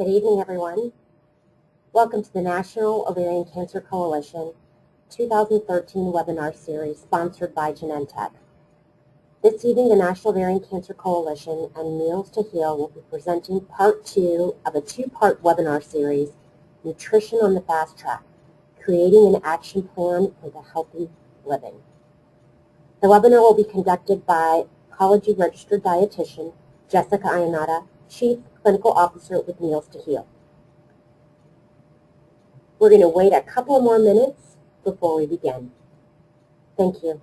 Good evening, everyone. Welcome to the National Ovarian Cancer Coalition 2013 webinar series sponsored by Genentech. This evening, the National Ovarian Cancer Coalition and Meals to Heal will be presenting part 2 of a two-part webinar series, Nutrition on the Fast Track, Creating an Action Plan for the Healthy Living. The webinar will be conducted by Oncology Registered Dietitian Jessica Ayanada, Chief Clinical Officer with Meals to Heal. We're going to wait a couple more minutes before we begin. Thank you.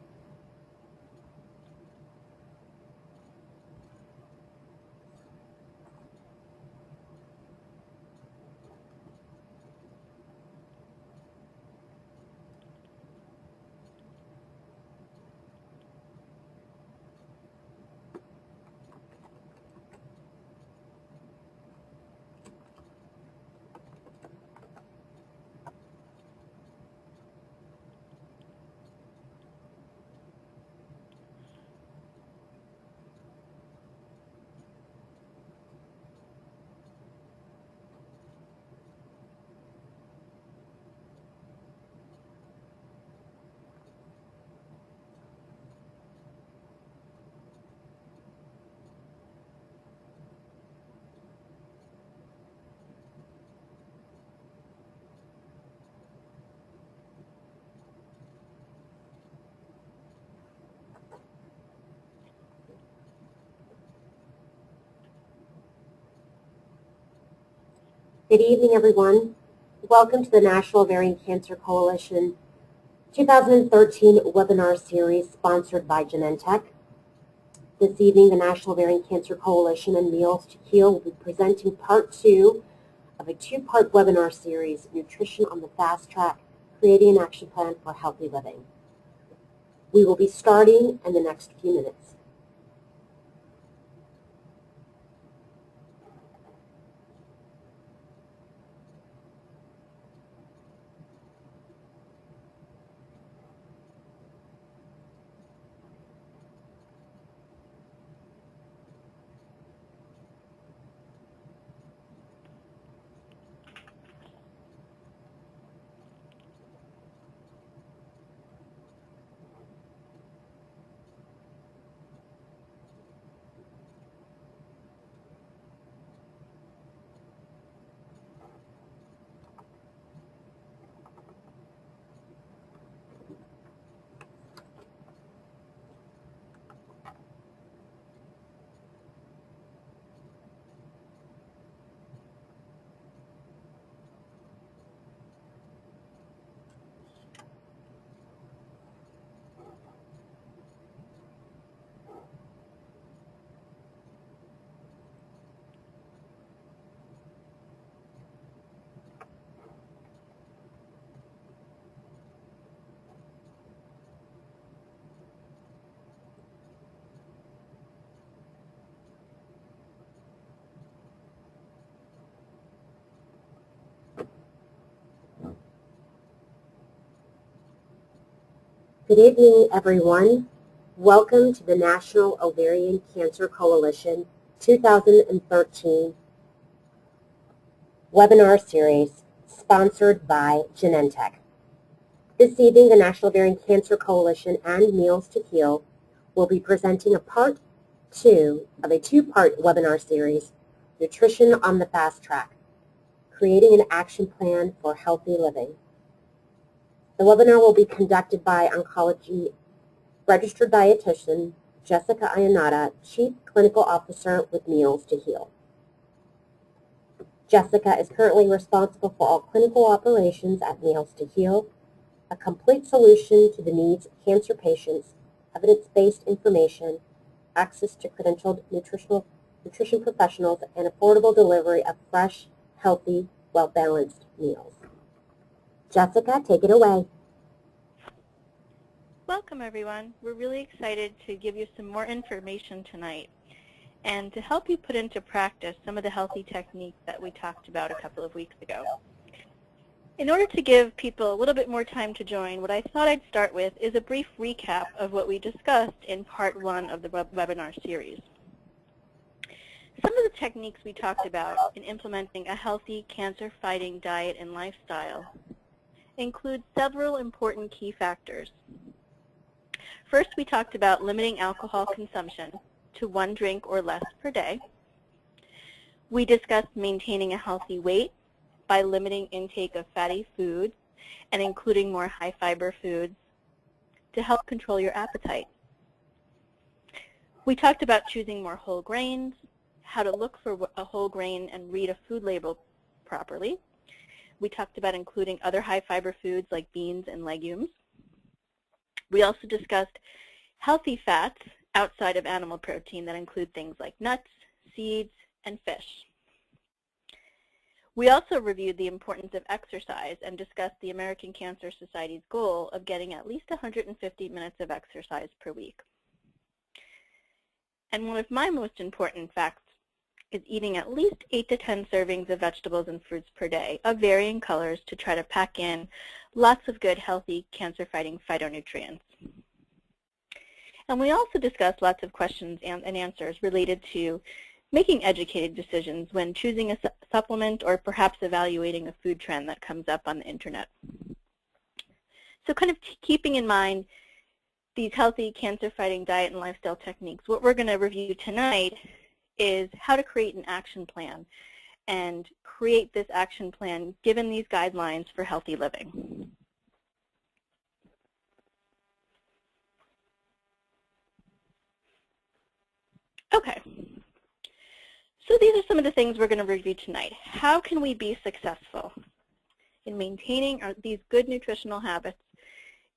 Good evening, everyone. Welcome to the National Ovarian Cancer Coalition 2013 webinar series sponsored by Genentech. This evening, the National Ovarian Cancer Coalition and Meals to Heal will be presenting part 2 of a two-part webinar series, Nutrition on the Fast Track, Creating an Action Plan for Healthy Living. We will be starting in the next few minutes. Good evening, everyone. Welcome to the National Ovarian Cancer Coalition 2013 webinar series sponsored by Genentech. This evening, the National Ovarian Cancer Coalition and Meals to Heal will be presenting a part 2 of a two-part webinar series, Nutrition on the Fast Track, Creating an Action Plan for Healthy Living. The webinar will be conducted by Oncology Registered Dietitian Jessica Ayanada, Chief Clinical Officer with Meals to Heal. Jessica is currently responsible for all clinical operations at Meals to Heal, a complete solution to the needs of cancer patients, evidence-based information, access to credentialed nutrition professionals, and affordable delivery of fresh, healthy, well-balanced meals. Jessica, take it away. Welcome, everyone. We're really excited to give you some more information tonight and to help you put into practice some of the healthy techniques that we talked about a couple of weeks ago. In order to give people a little bit more time to join, what I thought I'd start with is a brief recap of what we discussed in part 1 of the webinar series. Some of the techniques we talked about in implementing a healthy cancer-fighting diet and lifestyle include several important key factors. First, we talked about limiting alcohol consumption to 1 drink or less per day. We discussed maintaining a healthy weight by limiting intake of fatty foods and including more high-fiber foods to help control your appetite. We talked about choosing more whole grains, how to look for a whole grain and read a food label properly. We talked about including other high-fiber foods like beans and legumes. We also discussed healthy fats outside of animal protein that include things like nuts, seeds, and fish. We also reviewed the importance of exercise and discussed the American Cancer Society's goal of getting at least 150 minutes of exercise per week. And one of my most important facts is eating at least 8 to 10 servings of vegetables and fruits per day of varying colors to try to pack in lots of good, healthy, cancer-fighting phytonutrients. And we also discussed lots of questions and answers related to making educated decisions when choosing a supplement or perhaps evaluating a food trend that comes up on the internet. So kind of keeping in mind these healthy cancer-fighting diet and lifestyle techniques, what we're going to review tonight is how to create an action plan and create this action plan given these guidelines for healthy living. Okay, so these are some of the things we're going to review tonight. How can we be successful in maintaining these good nutritional habits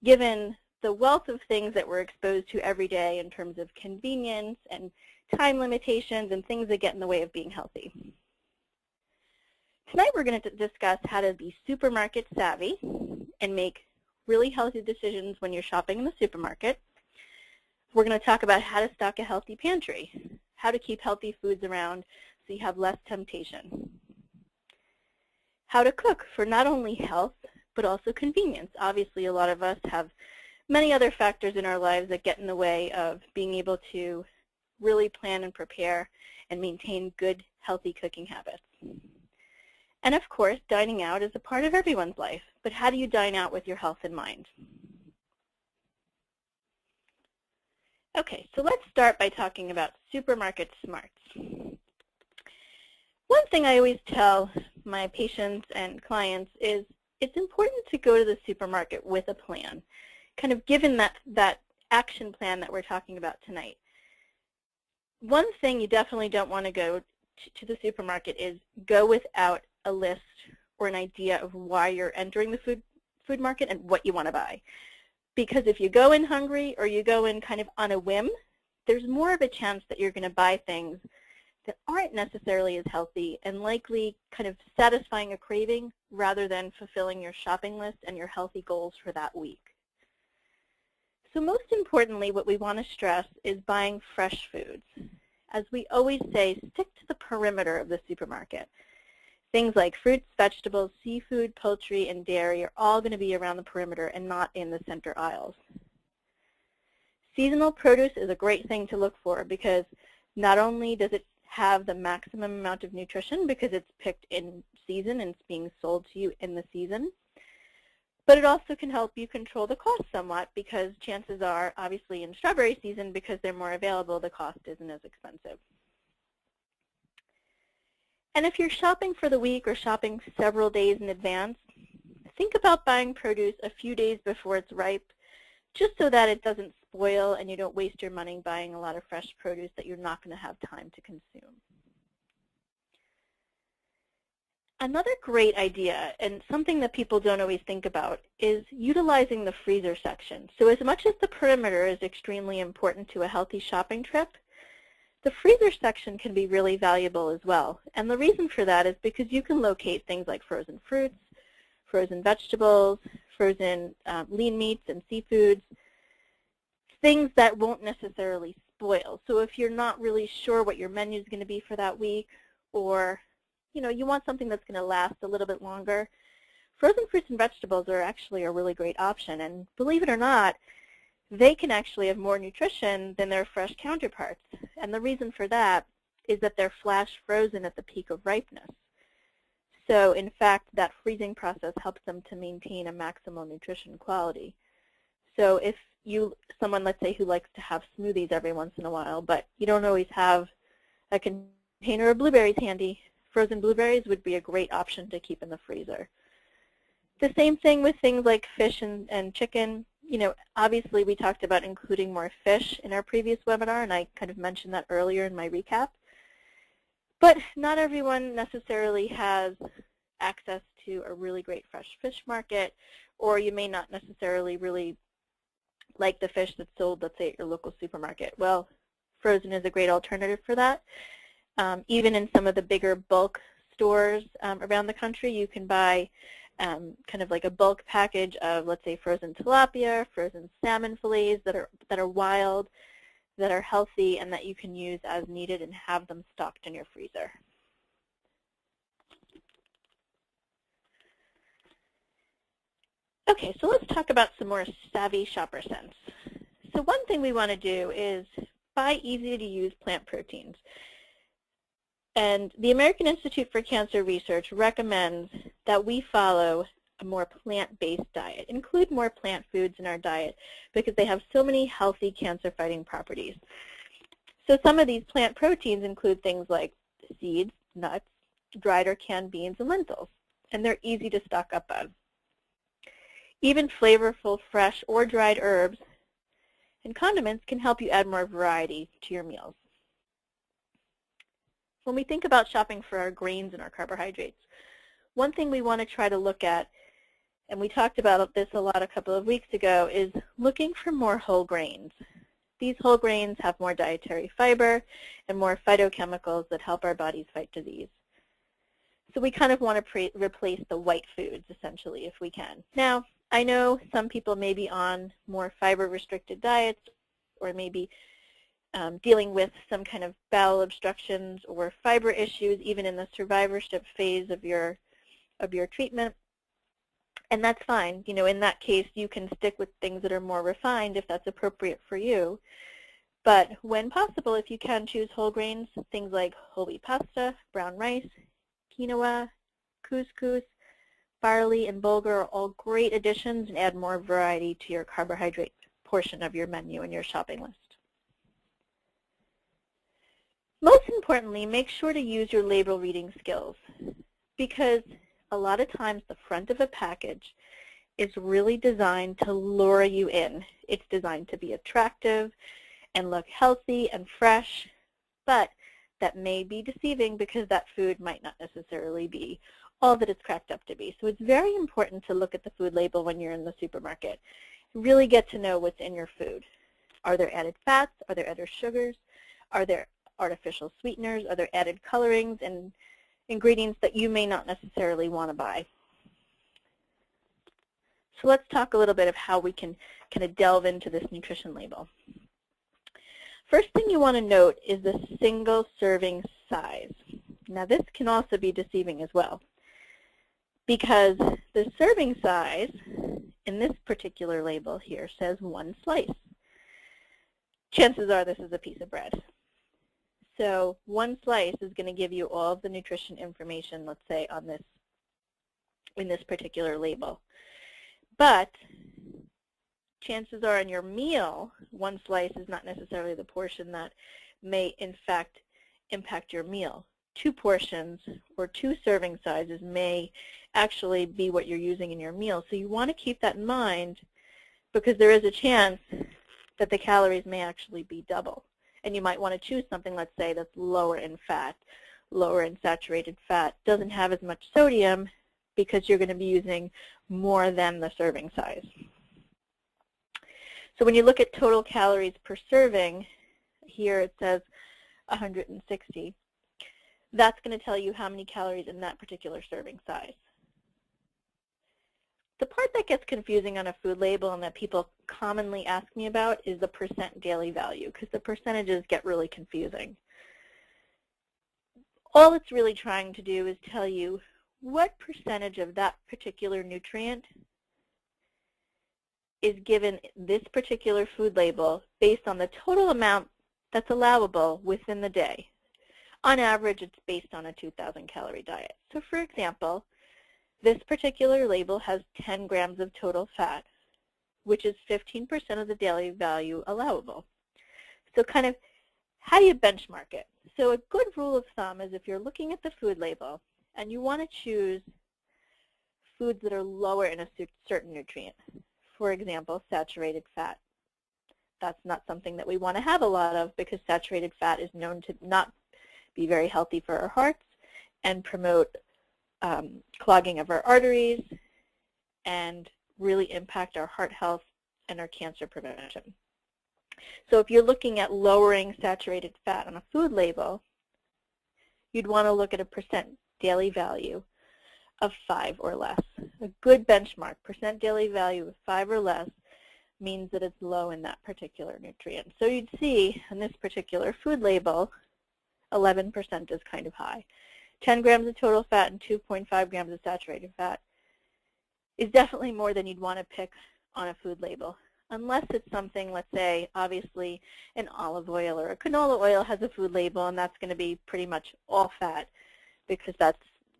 given the wealth of things that we're exposed to every day in terms of convenience and time limitations and things that get in the way of being healthy? Tonight we're going to discuss how to be supermarket savvy and make really healthy decisions when you're shopping in the supermarket. We're going to talk about how to stock a healthy pantry, how to keep healthy foods around so you have less temptation, how to cook for not only health but also convenience. Obviously, a lot of us have many other factors in our lives that get in the way of being able to really plan and prepare and maintain good, healthy cooking habits. And of course, dining out is a part of everyone's life, but how do you dine out with your health in mind? Okay, so let's start by talking about supermarket smarts. One thing I always tell my patients and clients is it's important to go to the supermarket with a plan, kind of given that action plan that we're talking about tonight. One thing you definitely don't want to go to the supermarket is go without a list or an idea of why you're entering the food market and what you want to buy. Because if you go in hungry or you go in kind of on a whim, there's more of a chance that you're going to buy things that aren't necessarily as healthy and likely kind of satisfying a craving rather than fulfilling your shopping list and your healthy goals for that week. So most importantly, what we want to stress is buying fresh foods. As we always say, stick to the perimeter of the supermarket. Things like fruits, vegetables, seafood, poultry, and dairy are all going to be around the perimeter and not in the center aisles. Seasonal produce is a great thing to look for because not only does it have the maximum amount of nutrition because it's picked in season and it's being sold to you in the season, but it also can help you control the cost somewhat because chances are, obviously in strawberry season, because they're more available, the cost isn't as expensive. And if you're shopping for the week or shopping several days in advance, think about buying produce a few days before it's ripe, just so that it doesn't spoil and you don't waste your money buying a lot of fresh produce that you're not going to have time to consume. Another great idea, and something that people don't always think about, is utilizing the freezer section. So as much as the perimeter is extremely important to a healthy shopping trip, the freezer section can be really valuable as well. And the reason for that is because you can locate things like frozen fruits, frozen vegetables, frozen lean meats and seafoods, things that won't necessarily spoil. So if you're not really sure what your menu is going to be for that week, or you want something that's going to last a little bit longer, frozen fruits and vegetables are actually a really great option. And believe it or not, they can actually have more nutrition than their fresh counterparts. And the reason for that is that they're flash frozen at the peak of ripeness. So in fact, that freezing process helps them to maintain a maximal nutrition quality. So if someone, let's say, who likes to have smoothies every once in a while, but you don't always have a container of blueberries handy, frozen blueberries would be a great option to keep in the freezer. The same thing with things like fish and chicken. You know, obviously we talked about including more fish in our previous webinar, and I kind of mentioned that earlier in my recap. But not everyone necessarily has access to a really great fresh fish market, or you may not necessarily really like the fish that's sold, let's say, at your local supermarket. Well, frozen is a great alternative for that. Even in some of the bigger bulk stores around the country, you can buy kind of like a bulk package of, let's say, frozen tilapia, frozen salmon fillets that are wild, that are healthy, and that you can use as needed and have them stocked in your freezer. Okay, so let's talk about some more savvy shopper sense. So one thing we want to do is buy easy-to-use plant proteins. And the American Institute for Cancer Research recommends that we follow a more plant-based diet, include more plant foods in our diet because they have so many healthy cancer-fighting properties. So some of these plant proteins include things like seeds, nuts, dried or canned beans, and lentils, and they're easy to stock up on. Even flavorful fresh or dried herbs and condiments can help you add more variety to your meals. When we think about shopping for our grains and our carbohydrates, one thing we want to try to look at, and we talked about this a lot a couple of weeks ago, is looking for more whole grains. These whole grains have more dietary fiber and more phytochemicals that help our bodies fight disease. So we kind of want to replace the white foods, essentially, if we can. Now, I know some people may be on more fiber-restricted diets or maybe dealing with some kind of bowel obstructions or fiber issues, even in the survivorship phase of your treatment. And that's fine. You know, in that case, you can stick with things that are more refined if that's appropriate for you. But when possible, if you can choose whole grains, things like whole wheat pasta, brown rice, quinoa, couscous, barley, and bulgur are all great additions and add more variety to your carbohydrate portion of your menu and your shopping list. Most importantly, make sure to use your label reading skills, because a lot of times the front of a package is really designed to lure you in. It's designed to be attractive and look healthy and fresh, but that may be deceiving because that food might not necessarily be all that it's cracked up to be. So it's very important to look at the food label when you're in the supermarket. Really get to know what's in your food. Are there added fats? Are there added sugars? Are there artificial sweeteners? Are there added colorings and ingredients that you may not necessarily want to buy? So let's talk a little bit of how we can kind of delve into this nutrition label. First thing you want to note is the single serving size. Now this can also be deceiving as well, because the serving size in this particular label here says 1 slice. Chances are this is a piece of bread. So 1 slice is going to give you all of the nutrition information, let's say, on this, in this particular label. But chances are in your meal, 1 slice is not necessarily the portion that may, in fact, impact your meal. 2 portions or 2 serving sizes may actually be what you're using in your meal. So you want to keep that in mind, because there is a chance that the calories may actually be double. And you might want to choose something, let's say, that's lower in fat, lower in saturated fat, doesn't have as much sodium, because you're going to be using more than the serving size. So when you look at total calories per serving, here it says 160. That's going to tell you how many calories in that particular serving size. The part that gets confusing on a food label and that people commonly ask me about is the percent daily value, because the percentages get really confusing. All it's really trying to do is tell you what percentage of that particular nutrient is given this particular food label based on the total amount that's allowable within the day. On average, it's based on a 2,000 calorie diet. So for example, this particular label has 10 grams of total fat, which is 15% of the daily value allowable. So kind of how do you benchmark it? So a good rule of thumb is if you're looking at the food label and you want to choose foods that are lower in a certain nutrient, for example, saturated fat. That's not something that we want to have a lot of because saturated fat is known to not be very healthy for our hearts and promote clogging of our arteries and really impact our heart health and our cancer prevention. So if you're looking at lowering saturated fat on a food label, you'd want to look at a percent daily value of 5 or less. A good benchmark, percent daily value of 5 or less, means that it's low in that particular nutrient. So you'd see in this particular food label, 11% is kind of high. 10 grams of total fat and 2.5 grams of saturated fat is definitely more than you'd want to pick on a food label. Unless it's something, let's say, obviously an olive oil or a canola oil has a food label, and that's going to be pretty much all fat because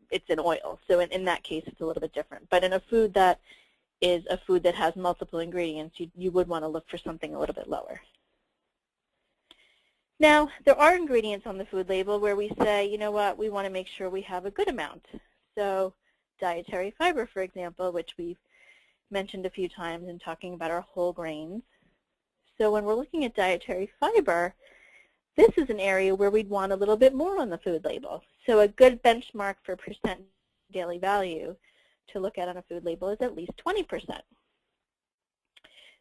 it's an oil. So in that case, it's a little bit different. But in a food that is a food that has multiple ingredients, you would want to look for something a little bit lower. Now, there are ingredients on the food label where we say, you know what, we want to make sure we have a good amount. So dietary fiber, for example, which we've mentioned a few times in talking about our whole grains. So when we're looking at dietary fiber, this is an area where we'd want a little bit more on the food label. So a good benchmark for percent daily value to look at on a food label is at least 20%.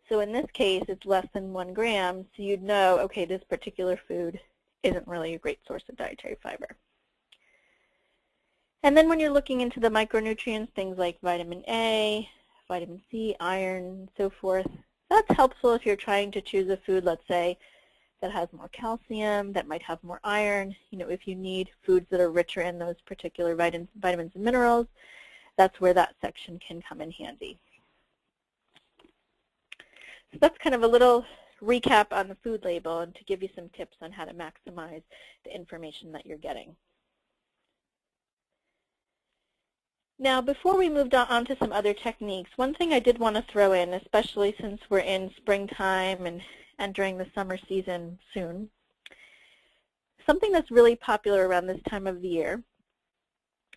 So in this case, it's less than 1 gram, so you'd know, okay, this particular food isn't really a great source of dietary fiber. And then when you're looking into the micronutrients, things like vitamin A, vitamin C, iron, and so forth, that's helpful if you're trying to choose a food, let's say, that has more calcium, that might have more iron. You know, if you need foods that are richer in those particular vitamins and minerals, that's where that section can come in handy. So that's kind of a little recap on the food label and to give you some tips on how to maximize the information that you're getting. Now, before we moved on to some other techniques, one thing I did want to throw in, especially since we're in springtime and entering the summer season soon, something that's really popular around this time of the year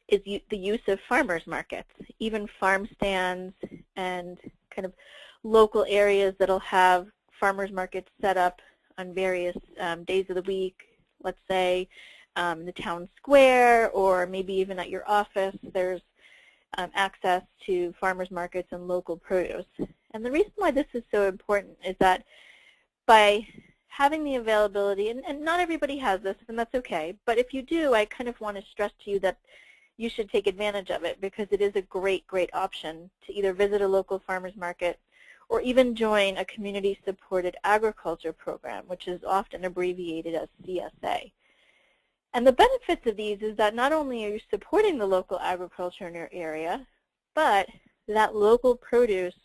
is the use of farmers markets, even farm stands and kind of local areas that'll have farmers markets set up on various days of the week, let's say in the town square or maybe even at your office. There's access to farmers markets and local produce. And the reason why this is so important is that by having the availability, and not everybody has this, and that's okay, but if you do, I kind of want to stress to you that you should take advantage of it because it is a great, great option to either visit a local farmers market or even join a community-supported agriculture program, which is often abbreviated as CSA. And the benefits of these is that not only are you supporting the local agriculture in your area, but that local produce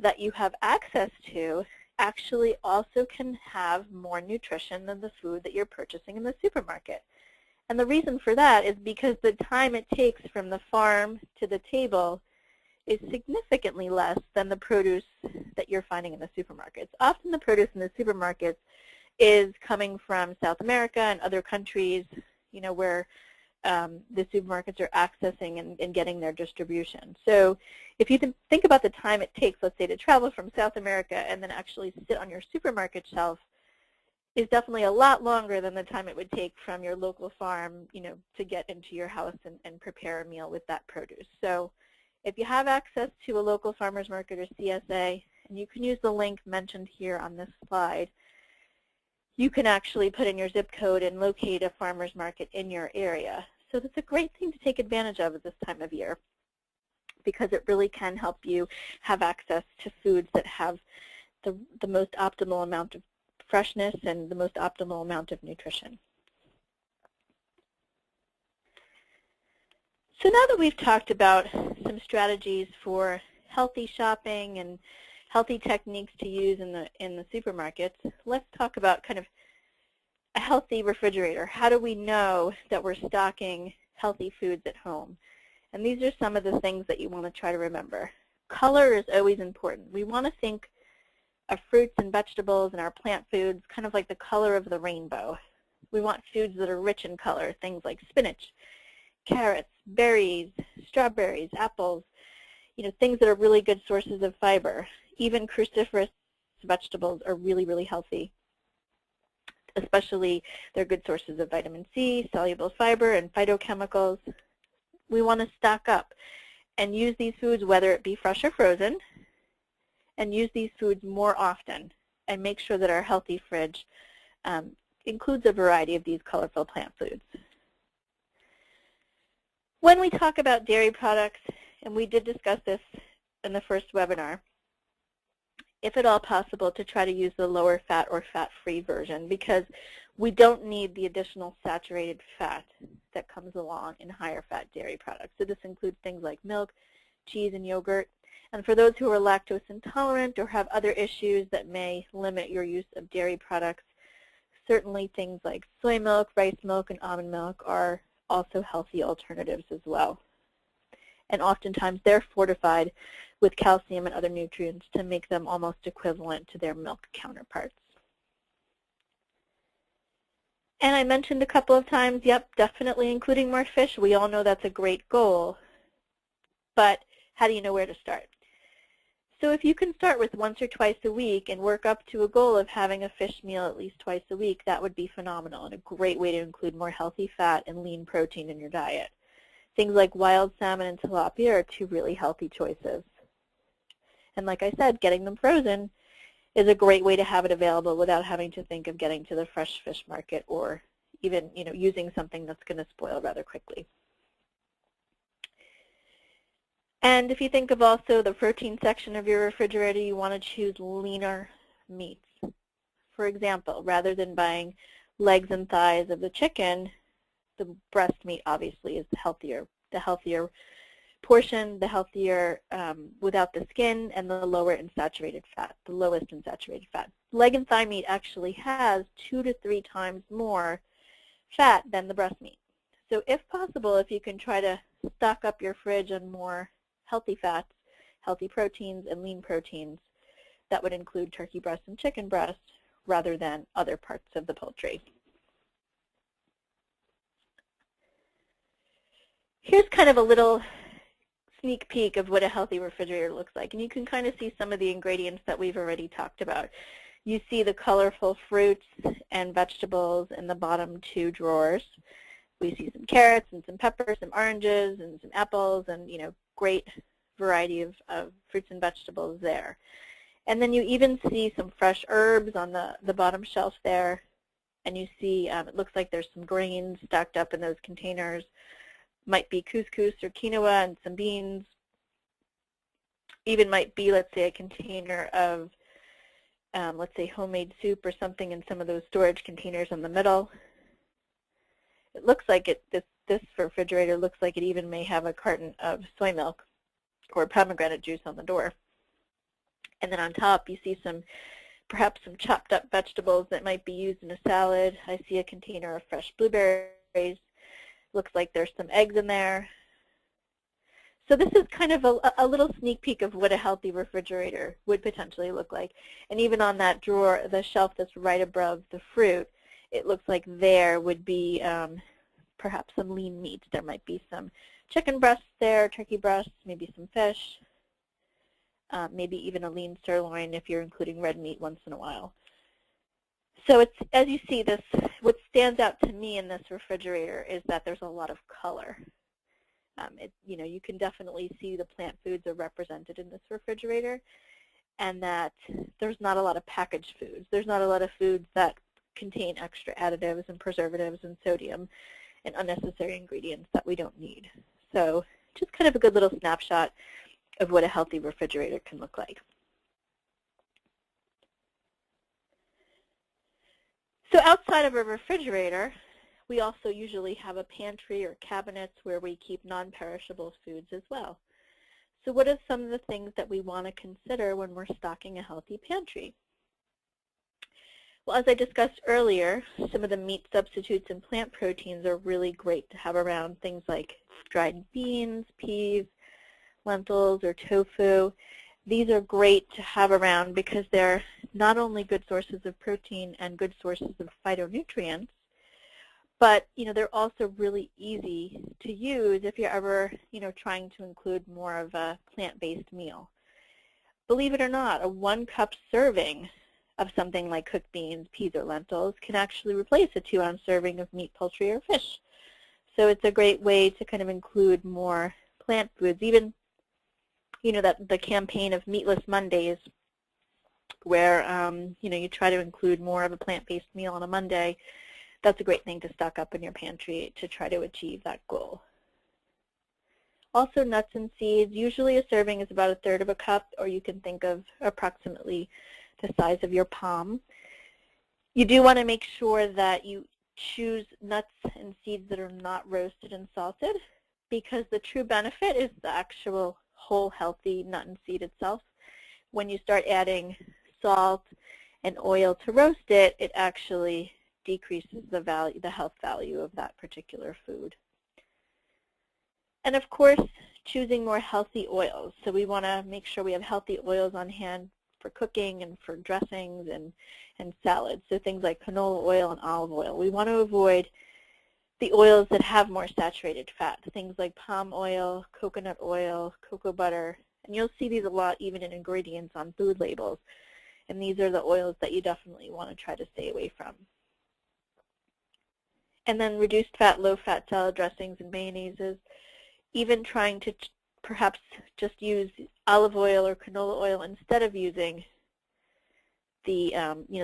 that you have access to actually also can have more nutrition than the food that you're purchasing in the supermarket. And the reason for that is because the time it takes from the farm to the table is significantly less than the produce that you're finding in the supermarkets. Often the produce in the supermarkets is coming from South America and other countries, you know, where the supermarkets are accessing and getting their distribution. So if you think about the time it takes, let's say, to travel from South America and then actually sit on your supermarket shelf, is definitely a lot longer than the time it would take from your local farm, you know, to get into your house and prepare a meal with that produce. So if you have access to a local farmers market or CSA, and you can use the link mentioned here on this slide, you can actually put in your zip code and locate a farmer's market in your area. So that's a great thing to take advantage of at this time of year because it really can help you have access to foods that have the most optimal amount of freshness and the most optimal amount of nutrition. So now that we've talked about some strategies for healthy shopping and healthy techniques to use in the supermarkets, let's talk about kind of healthy refrigerator? How do we know that we're stocking healthy foods at home? And these are some of the things that you want to try to remember. Color is always important. We want to think of fruits and vegetables and our plant foods kind of like the color of the rainbow. We want foods that are rich in color, things like spinach, carrots, berries, strawberries, apples, things that are really good sources of fiber. Even cruciferous vegetables are really, really healthy. Especially they're good sources of vitamin C, soluble fiber, and phytochemicals. We want to stock up and use these foods, whether it be fresh or frozen, and use these foods more often and make sure that our healthy fridge includes a variety of these colorful plant foods. When we talk about dairy products, and we did discuss this in the first webinar, if at all possible, to try to use the lower fat or fat-free version, because we don't need the additional saturated fat that comes along in higher fat dairy products. So this includes things like milk, cheese, and yogurt. And for those who are lactose intolerant or have other issues that may limit your use of dairy products, certainly things like soy milk, rice milk, and almond milk are also healthy alternatives as well. And oftentimes they're fortified with calcium and other nutrients to make them almost equivalent to their milk counterparts. And I mentioned a couple of times, yep, definitely including more fish. We all know that's a great goal. But how do you know where to start? So if you can start with once or twice a week and work up to a goal of having a fish meal at least twice a week, that would be phenomenal and a great way to include more healthy fat and lean protein in your diet. Things like wild salmon and tilapia are two really healthy choices. And like I said, getting them frozen is a great way to have it available without having to think of getting to the fresh fish market or even using something that's going to spoil rather quickly. And if you think of also the protein section of your refrigerator, you want to choose leaner meats. For example, rather than buying legs and thighs of the chicken, the breast meat obviously is the healthier portion, the healthier without the skin, and the lower in saturated fat, the lowest in saturated fat. Leg and thigh meat actually has 2 to 3 times more fat than the breast meat. So if possible, if you can try to stock up your fridge on more healthy fats, healthy proteins, and lean proteins, that would include turkey breast and chicken breast rather than other parts of the poultry. Here's kind of a little sneak peek of what a healthy refrigerator looks like. And you can kind of see some of the ingredients that we've already talked about. You see the colorful fruits and vegetables in the bottom 2 drawers. We see some carrots and some peppers, some oranges and some apples, and great variety of fruits and vegetables there. And then you even see some fresh herbs on the bottom shelf there. And you see it looks like there's some grains stacked up in those containers. Might be couscous or quinoa and some beans. Even might be, let's say, a container of, let's say, homemade soup or something in some of those storage containers in the middle. It looks like this refrigerator looks like it even may have a carton of soy milk or pomegranate juice on the door. And then on top you see perhaps some chopped up vegetables that might be used in a salad. I see a container of fresh blueberries. Looks like there's some eggs in there. So this is kind of a little sneak peek of what a healthy refrigerator would potentially look like. And even on that drawer, the shelf that's right above the fruit, it looks like there would be perhaps some lean meats. There might be some chicken breasts there, turkey breasts, maybe some fish, maybe even a lean sirloin if you're including red meat once in a while. So it's, as you see, what stands out to me in this refrigerator is that there's a lot of color. You can definitely see the plant foods are represented in this refrigerator, and that there's not a lot of packaged foods. There's not a lot of foods that contain extra additives and preservatives and sodium and unnecessary ingredients that we don't need. So just kind of a good little snapshot of what a healthy refrigerator can look like. So outside of a refrigerator, we also usually have a pantry or cabinets where we keep non-perishable foods as well. So what are some of the things that we want to consider when we're stocking a healthy pantry? Well, as I discussed earlier, some of the meat substitutes and plant proteins are really great to have around, things like dried beans, peas, lentils, or tofu. These are great to have around because they're not only good sources of protein and good sources of phytonutrients, but they're also really easy to use if you're ever trying to include more of a plant-based meal. Believe it or not, a 1-cup serving of something like cooked beans, peas, or lentils can actually replace a 2-ounce serving of meat, poultry, or fish. So it's a great way to kind of include more plant foods. Even that the campaign of Meatless Mondays, where you try to include more of a plant-based meal on a Monday. That's a great thing to stock up in your pantry to try to achieve that goal. Also, nuts and seeds. Usually a serving is about 1/3 of a cup, or you can think of approximately the size of your palm. You do want to make sure that you choose nuts and seeds that are not roasted and salted, because the true benefit is the actual whole healthy nut and seed itself. When you start adding salt and oil to roast it, it actually decreases the health value of that particular food. And of course, choosing more healthy oils. So we want to make sure we have healthy oils on hand for cooking and for dressings and salads. So things like canola oil and olive oil. We want to avoid the oils that have more saturated fat, things like palm oil, coconut oil, cocoa butter. And you'll see these a lot even in ingredients on food labels. And these are the oils that you definitely want to try to stay away from. And then reduced fat, low fat salad dressings and mayonnaises. Even trying to perhaps just use olive oil or canola oil instead of using the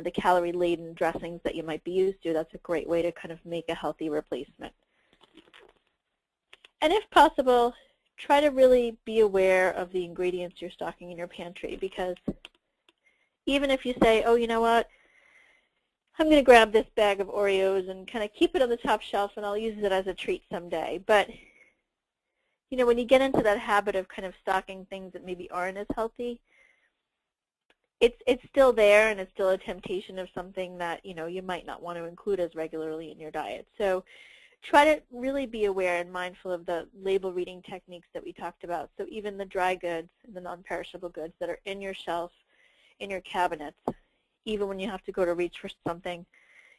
the calorie-laden dressings that you might be used to. That's a great way to kind of make a healthy replacement. And if possible, try to really be aware of the ingredients you're stocking in your pantry, because even if you say, oh, you know what, I'm going to grab this bag of Oreos and kind of keep it on the top shelf and I'll use it as a treat someday. But when you get into that habit of kind of stocking things that maybe aren't as healthy, it's still there, and it's still a temptation of something that you might not want to include as regularly in your diet. So try to really be aware and mindful of the label reading techniques that we talked about. So even the dry goods, the non-perishable goods that are in your shelf, in your cabinets, even when you have to go to reach for something.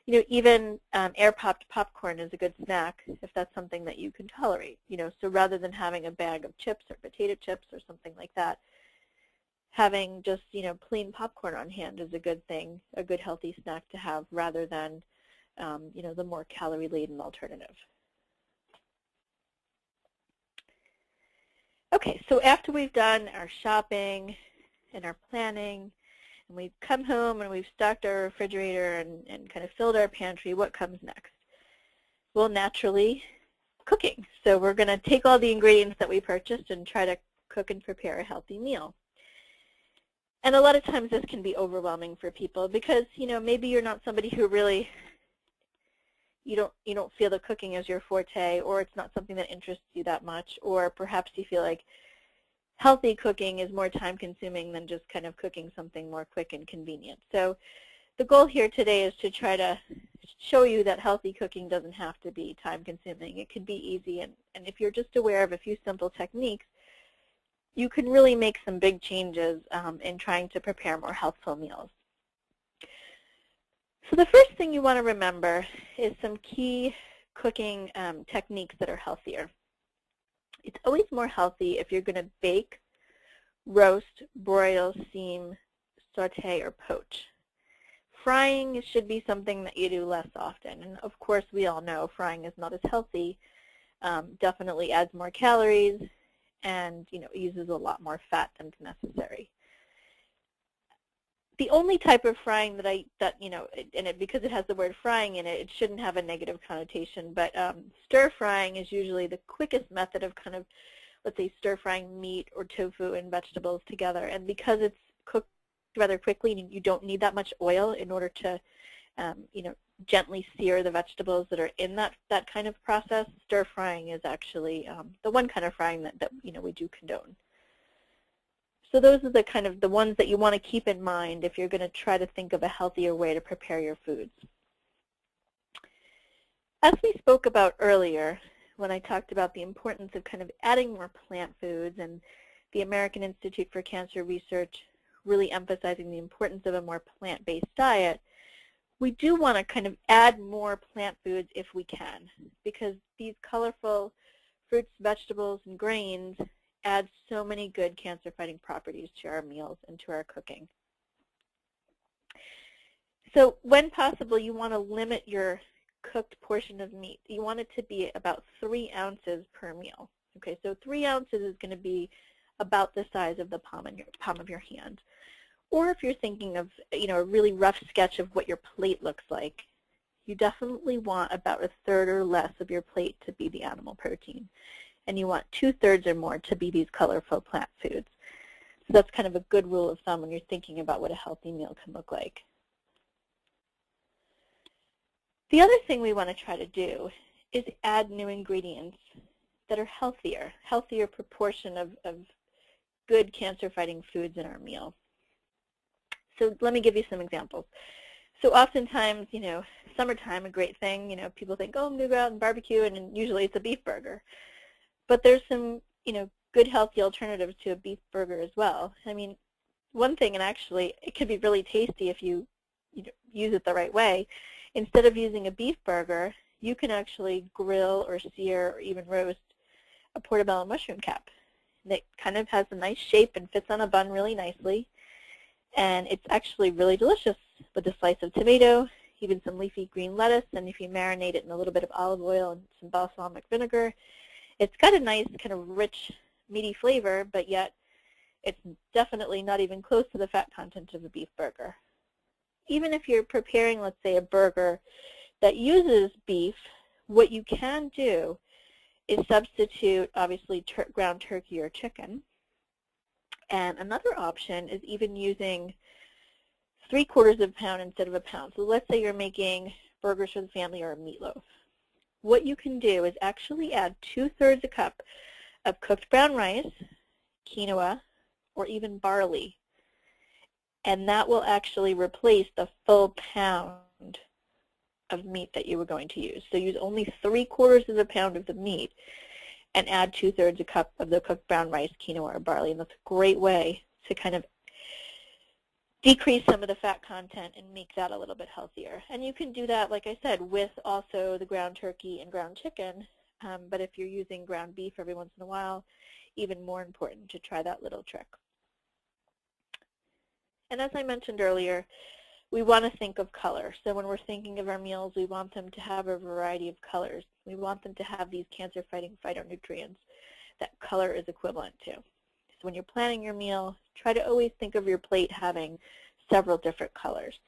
Even air-popped popcorn is a good snack if that's something that you can tolerate. So rather than having a bag of chips or potato chips or something like that, having just plain popcorn on hand is a good thing, a good healthy snack to have, rather than the more calorie-laden alternative. Okay, so after we've done our shopping and our planning, and we've come home and we've stocked our refrigerator and kind of filled our pantry, what comes next? Well, naturally, cooking. So we're going to take all the ingredients that we purchased and try to cook and prepare a healthy meal. And a lot of times this can be overwhelming for people because, maybe you're not somebody who really, you don't feel that cooking is your forte, or it's not something that interests you that much, or perhaps you feel like healthy cooking is more time-consuming than just kind of cooking something more quick and convenient. So the goal here today is to try to show you that healthy cooking doesn't have to be time-consuming. It can be easy, and if you're just aware of a few simple techniques, you can really make some big changes in trying to prepare more healthful meals. So the first thing you want to remember is some key cooking techniques that are healthier. It's always more healthy if you're going to bake, roast, broil, steam, saute, or poach. Frying should be something that you do less often. And of course, we all know frying is not as healthy, definitely adds more calories, and uses a lot more fat than necessary. The only type of frying because it has the word frying in it, it shouldn't have a negative connotation, but stir frying is usually the quickest method of kind of, let's say, stir frying meat or tofu and vegetables together. And because it's cooked rather quickly, you don't need that much oil in order to, gently sear the vegetables that are in that kind of process. Stir frying is actually the one kind of frying that we do condone. So those are the kind of the ones that you want to keep in mind if you're going to try to think of a healthier way to prepare your foods. As we spoke about earlier, when I talked about the importance of kind of adding more plant foods and the American Institute for Cancer Research really emphasizing the importance of a more plant-based diet, we do want to kind of add more plant foods if we can, because these colorful fruits, vegetables, and grains add so many good cancer-fighting properties to our meals and to our cooking. So when possible, you want to limit your cooked portion of meat. You want it to be about 3 ounces per meal. Okay, so 3 ounces is going to be about the size of the palm of your hand. Or if you're thinking of, a really rough sketch of what your plate looks like, you definitely want about 1/3 or less of your plate to be the animal protein. And you want 2/3 or more to be these colorful plant foods. So that's kind of a good rule of thumb when you're thinking about what a healthy meal can look like. The other thing we want to try to do is add new ingredients that are healthier proportion of good cancer-fighting foods in our meal. So let me give you some examples. So oftentimes, summertime, a great thing, people think, oh, I'm going to go out and barbecue, and usually it's a beef burger. But there's some, good healthy alternatives to a beef burger as well. I mean, one thing, and actually it can be really tasty if you, use it the right way. Instead of using a beef burger, you can actually grill or sear or even roast a portobello mushroom cap. And it kind of has a nice shape and fits on a bun really nicely. And it's actually really delicious with a slice of tomato, even some leafy green lettuce, and if you marinate it in a little bit of olive oil and some balsamic vinegar, it's got a nice kind of rich, meaty flavor, but yet it's definitely not even close to the fat content of a beef burger. Even if you're preparing, let's say, a burger that uses beef, what you can do is substitute, obviously, ground turkey or chicken. And another option is even using 3/4 of a pound instead of a pound. So let's say you're making burgers for the family or a meatloaf. What you can do is actually add 2/3 a cup of cooked brown rice, quinoa, or even barley. And that will actually replace the full pound of meat that you were going to use. So use only 3/4 of a pound of the meat and add 2/3 a cup of the cooked brown rice, quinoa, or barley. And that's a great way to kind of decrease some of the fat content and make that a little bit healthier. And you can do that, like I said, with also the ground turkey and ground chicken. But if you're using ground beef every once in a while, even more important to try that little trick. And as I mentioned earlier, we want to think of color. So when we're thinking of our meals, we want them to have a variety of colors. We want them to have these cancer-fighting phytonutrients that color is equivalent to. So when you're planning your meal, try to always think of your plate having several different colors.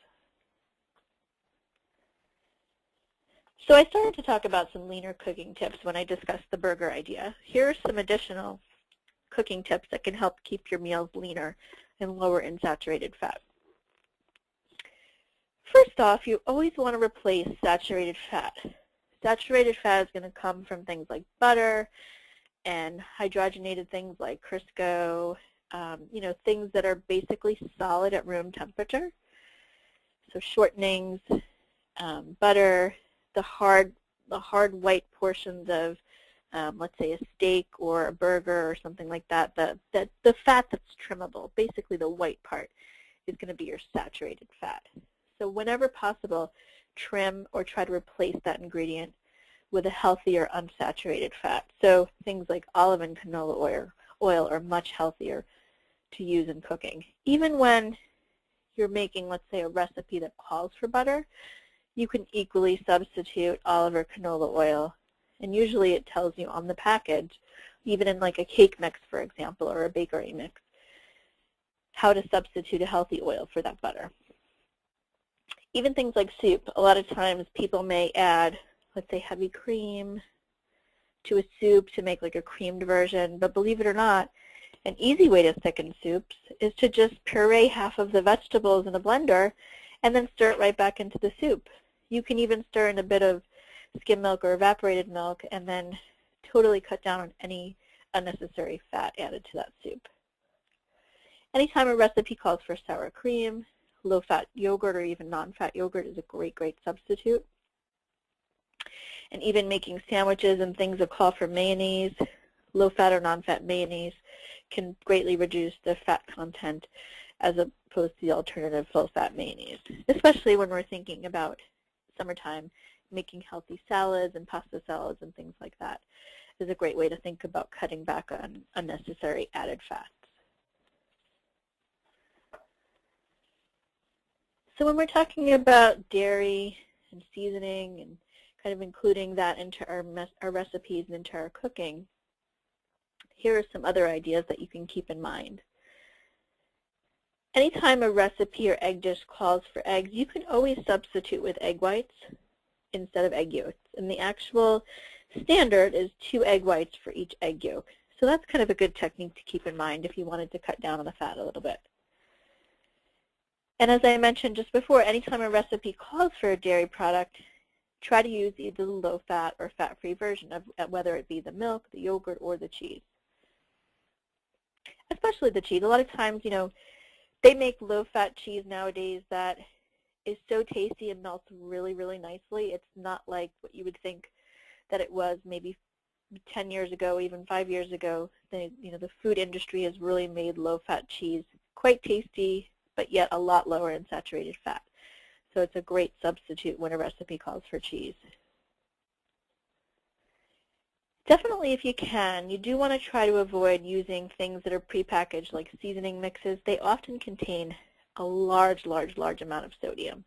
So I started to talk about some leaner cooking tips when I discussed the burger idea. Here are some additional cooking tips that can help keep your meals leaner and lower in saturated fat. First off, you always want to replace saturated fat. Saturated fat is going to come from things like butter and hydrogenated things like Crisco, things that are basically solid at room temperature. So shortenings, butter, the hard white portions of, let's say, a steak or a burger or something like that, the fat that's trimmable, basically the white part, is going to be your saturated fat. So whenever possible, trim or try to replace that ingredient with a healthier unsaturated fat. So things like olive and canola oil are much healthier to use in cooking. Even when you're making, let's say, a recipe that calls for butter, you can equally substitute olive or canola oil. And usually it tells you on the package, even in like a cake mix, for example, or a bakery mix, how to substitute a healthy oil for that butter. Even things like soup, a lot of times people may add, let's say, heavy cream to a soup to make like a creamed version, but believe it or not, an easy way to thicken soups is to just puree half of the vegetables in a blender and then stir it right back into the soup. You can even stir in a bit of skim milk or evaporated milk and then totally cut down on any unnecessary fat added to that soup. Anytime a recipe calls for sour cream, low-fat yogurt, or even non-fat yogurt is a great substitute. And even making sandwiches and things that call for mayonnaise, low-fat or non-fat mayonnaise, can greatly reduce the fat content as opposed to the alternative full-fat mayonnaise, especially when we're thinking about summertime, making healthy salads and pasta salads and things like that is a great way to think about cutting back on unnecessary added fats. So when we're talking about dairy and seasoning and kind of including that into our recipes and into our cooking, here are some other ideas that you can keep in mind. Anytime a recipe or egg dish calls for eggs, you can always substitute with egg whites instead of egg yolks. And the actual standard is 2 egg whites for each egg yolk. So that's kind of a good technique to keep in mind if you wanted to cut down on the fat a little bit. And as I mentioned just before, anytime a recipe calls for a dairy product, try to use either the low-fat or fat-free version of whether it be the milk, the yogurt, or the cheese. Especially the cheese. A lot of times, you know, they make low-fat cheese nowadays that is so tasty and melts really nicely. It's not like what you would think that it was maybe 10 years ago, even 5 years ago. The food industry has really made low-fat cheese quite tasty, but yet a lot lower in saturated fat. So it's a great substitute when a recipe calls for cheese. Definitely, if you can, you do want to try to avoid using things that are prepackaged like seasoning mixes. They often contain a large amount of sodium.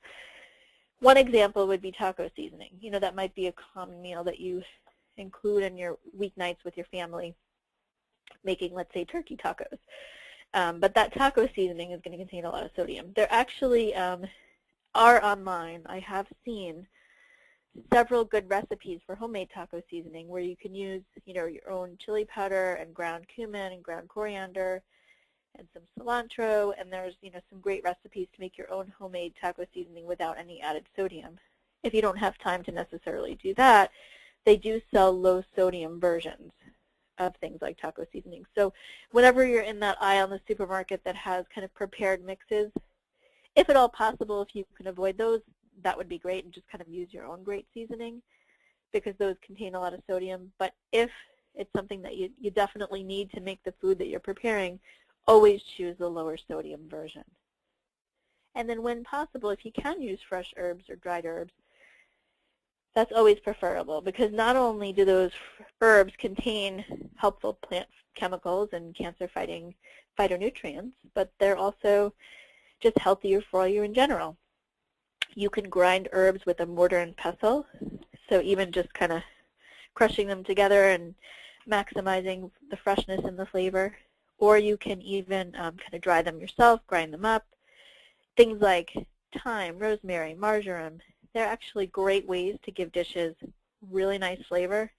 One example would be taco seasoning. You know, that might be a common meal that you include in your weeknights with your family, making, let's say, turkey tacos. But that taco seasoning is going to contain a lot of sodium. There actually are online, I have seen several good recipes for homemade taco seasoning where you can use, you know, your own chili powder and ground cumin and ground coriander and some cilantro, and there's, you know, some great recipes to make your own homemade taco seasoning without any added sodium. If you don't have time to necessarily do that, they do sell low sodium versions of things like taco seasoning. So whenever you're in that aisle in the supermarket that has kind of prepared mixes, if at all possible, if you can avoid those, that would be great, and just kind of use your own great seasoning because those contain a lot of sodium. But if it's something that you definitely need to make the food that you're preparing, always choose the lower sodium version. And then when possible, if you can use fresh herbs or dried herbs, that's always preferable because not only do those herbs contain helpful plant chemicals and cancer-fighting phytonutrients, but they're also just healthier for you in general. You can grind herbs with a mortar and pestle, so even just kind of crushing them together and maximizing the freshness and the flavor. Or you can even kind of dry them yourself, grind them up. Things like thyme, rosemary, marjoram, they're actually great ways to give dishes really nice flavor.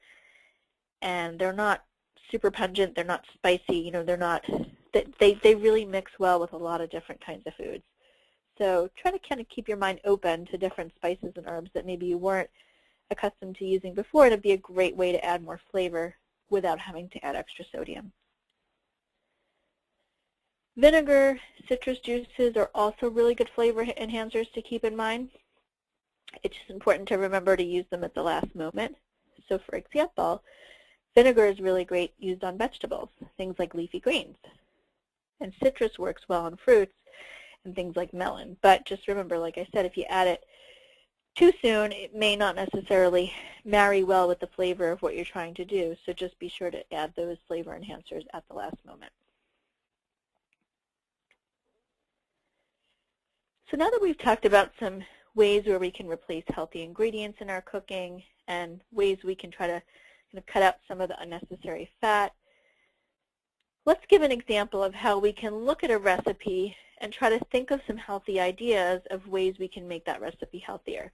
And they're not super pungent, they're not spicy, you know, they're not, they really mix well with a lot of different kinds of foods. So try to kind of keep your mind open to different spices and herbs that maybe you weren't accustomed to using before. It'd be a great way to add more flavor without having to add extra sodium. Vinegar, citrus juices are also really good flavor enhancers to keep in mind. It's just important to remember to use them at the last moment. So for example, vinegar is really great used on vegetables, things like leafy greens. And citrus works well on fruits and things like melon. But just remember, like I said, if you add it too soon, it may not necessarily marry well with the flavor of what you're trying to do. So just be sure to add those flavor enhancers at the last moment. So now that we've talked about some ways where we can replace healthy ingredients in our cooking and ways we can try to kind of cut out some of the unnecessary fat, let's give an example of how we can look at a recipe and try to think of some healthy ideas of ways we can make that recipe healthier.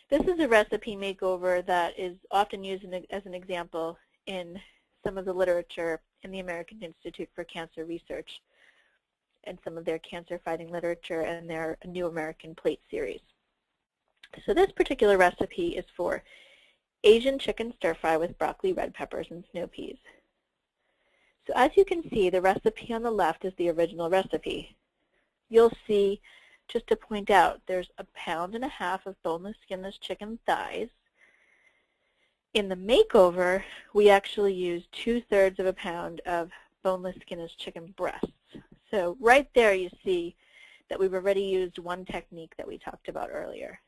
This is a recipe makeover that is often used as an example in some of the literature in the American Institute for Cancer Research and some of their cancer-fighting literature and their New American Plate series. So this particular recipe is for Asian chicken stir-fry with broccoli, red peppers, and snow peas. So as you can see, the recipe on the left is the original recipe. You'll see, just to point out, there's 1.5 pounds of boneless, skinless chicken thighs. In the makeover, we actually used 2/3 of a pound of boneless, skinless chicken breasts. So right there you see that we've already used one technique that we talked about earlier.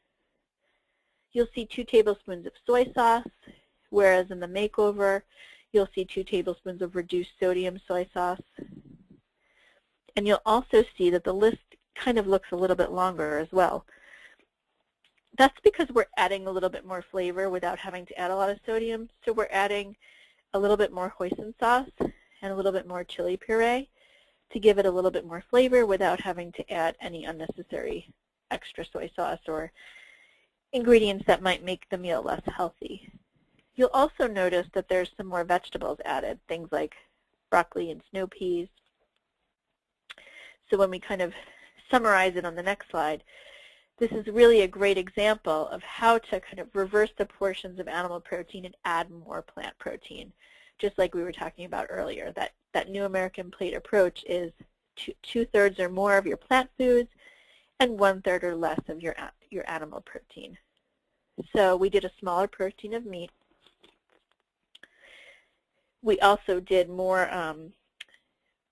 You'll see 2 tablespoons of soy sauce, whereas in the makeover, you'll see 2 tablespoons of reduced sodium soy sauce. And you'll also see that the list kind of looks a little bit longer as well. That's because we're adding a little bit more flavor without having to add a lot of sodium. So we're adding a little bit more hoisin sauce and a little bit more chili puree to give it a little bit more flavor without having to add any unnecessary extra soy sauce or ingredients that might make the meal less healthy. You'll also notice that there's some more vegetables added, things like broccoli and snow peas. So when we kind of summarize it on the next slide, this is really a great example of how to kind of reverse the portions of animal protein and add more plant protein, just like we were talking about earlier. That New American Plate approach is 2/3 or more of your plant foods and 1/3 or less of your animal protein. So we did a smaller protein of meat. We also did more,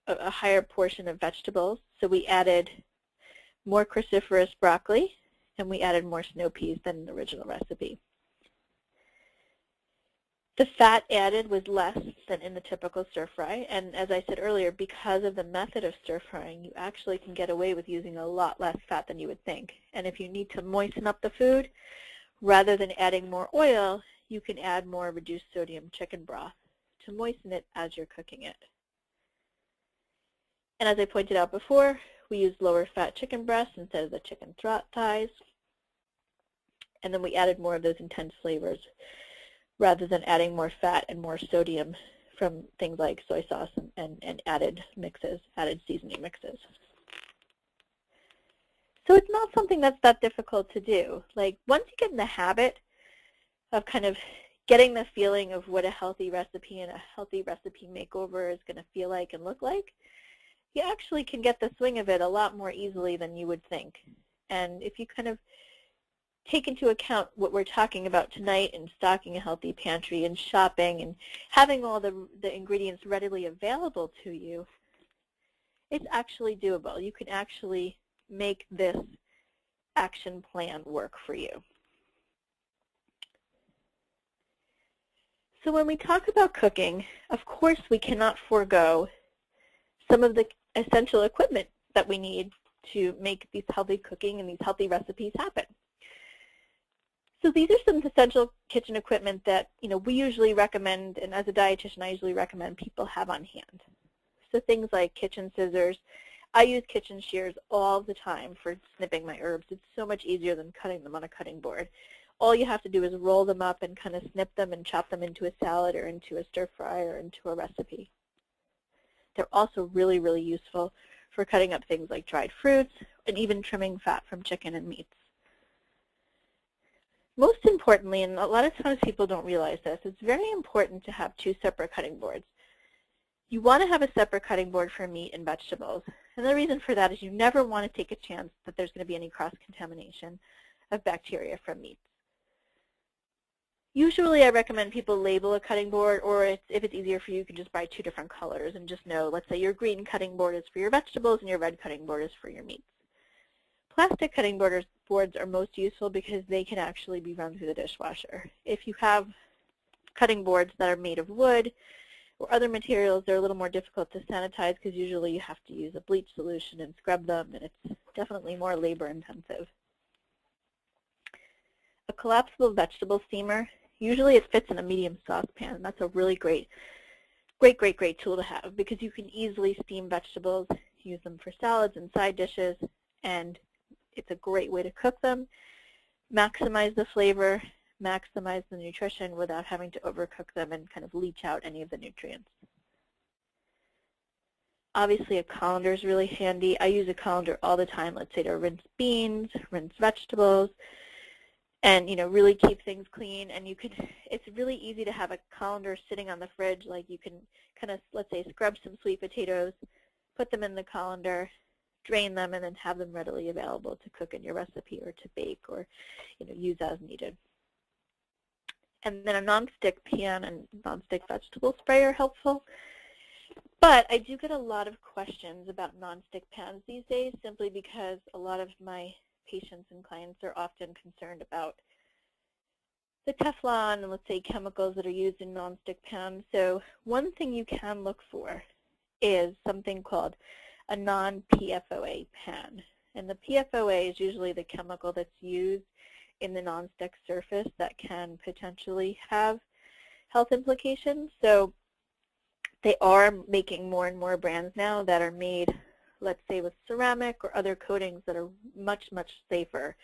a higher portion of vegetables. So we added more cruciferous broccoli, and we added more snow peas than in the original recipe. The fat added was less than in the typical stir fry, and as I said earlier, because of the method of stir frying, you actually can get away with using a lot less fat than you would think. And if you need to moisten up the food, rather than adding more oil, you can add more reduced sodium chicken broth to moisten it as you're cooking it. And as I pointed out before, we used lower fat chicken breasts instead of the chicken thighs. And then we added more of those intense flavors rather than adding more fat and more sodium from things like soy sauce and added seasoning mixes. So it's not something that's that difficult to do. Like, once you get in the habit of kind of getting the feeling of what a healthy recipe and a healthy recipe makeover is going to feel like and look like, you actually can get the swing of it a lot more easily than you would think. And if you kind of take into account what we're talking about tonight and stocking a healthy pantry and shopping and having all the ingredients readily available to you, it's actually doable. You can actually make this action plan work for you. So when we talk about cooking, of course we cannot forego some of the essential equipment that we need to make these healthy cooking and these healthy recipes happen. So these are some essential kitchen equipment that we usually recommend, and as a dietitian I usually recommend people have on hand. So things like kitchen scissors. I use kitchen shears all the time for snipping my herbs. It's so much easier than cutting them on a cutting board. All you have to do is roll them up and kind of snip them and chop them into a salad or into a stir fry or into a recipe. They're also really, really useful for cutting up things like dried fruits and even trimming fat from chicken and meats. Most importantly, and a lot of times people don't realize this, it's very important to have 2 separate cutting boards. You want to have a separate cutting board for meat and vegetables. And the reason for that is you never want to take a chance that there's going to be any cross-contamination of bacteria from meats. Usually I recommend people label a cutting board, or if it's easier for you, you can just buy 2 different colors and just know, let's say your green cutting board is for your vegetables and your red cutting board is for your meats. Plastic cutting boards are most useful because they can actually be run through the dishwasher. If you have cutting boards that are made of wood or other materials, they're a little more difficult to sanitize because usually you have to use a bleach solution and scrub them, and it's definitely more labor intensive. A collapsible vegetable steamer, usually it fits in a medium saucepan. That's a really great tool to have because you can easily steam vegetables, use them for salads and side dishes, and it's a great way to cook them, maximize the flavor, maximize the nutrition without having to overcook them and kind of leach out any of the nutrients. Obviously a colander is really handy. I use a colander all the time, let's say to rinse beans, rinse vegetables, and really keep things clean. And it's really easy to have a colander sitting on the fridge. Like you can kind of, let's say, scrub some sweet potatoes, put them in the colander, drain them, and then have them readily available to cook in your recipe or to bake or use as needed. And then a nonstick pan and nonstick vegetable sprayer are helpful. But I do get a lot of questions about nonstick pans these days, simply because a lot of my patients and clients are often concerned about the Teflon and, let's say, chemicals that are used in nonstick pans. So one thing you can look for is something called a non-PFOA pan. And the PFOA is usually the chemical that's used in the nonstick surface that can potentially have health implications. So they are making more and more brands now that are made, let's say, with ceramic or other coatings that are much, much safer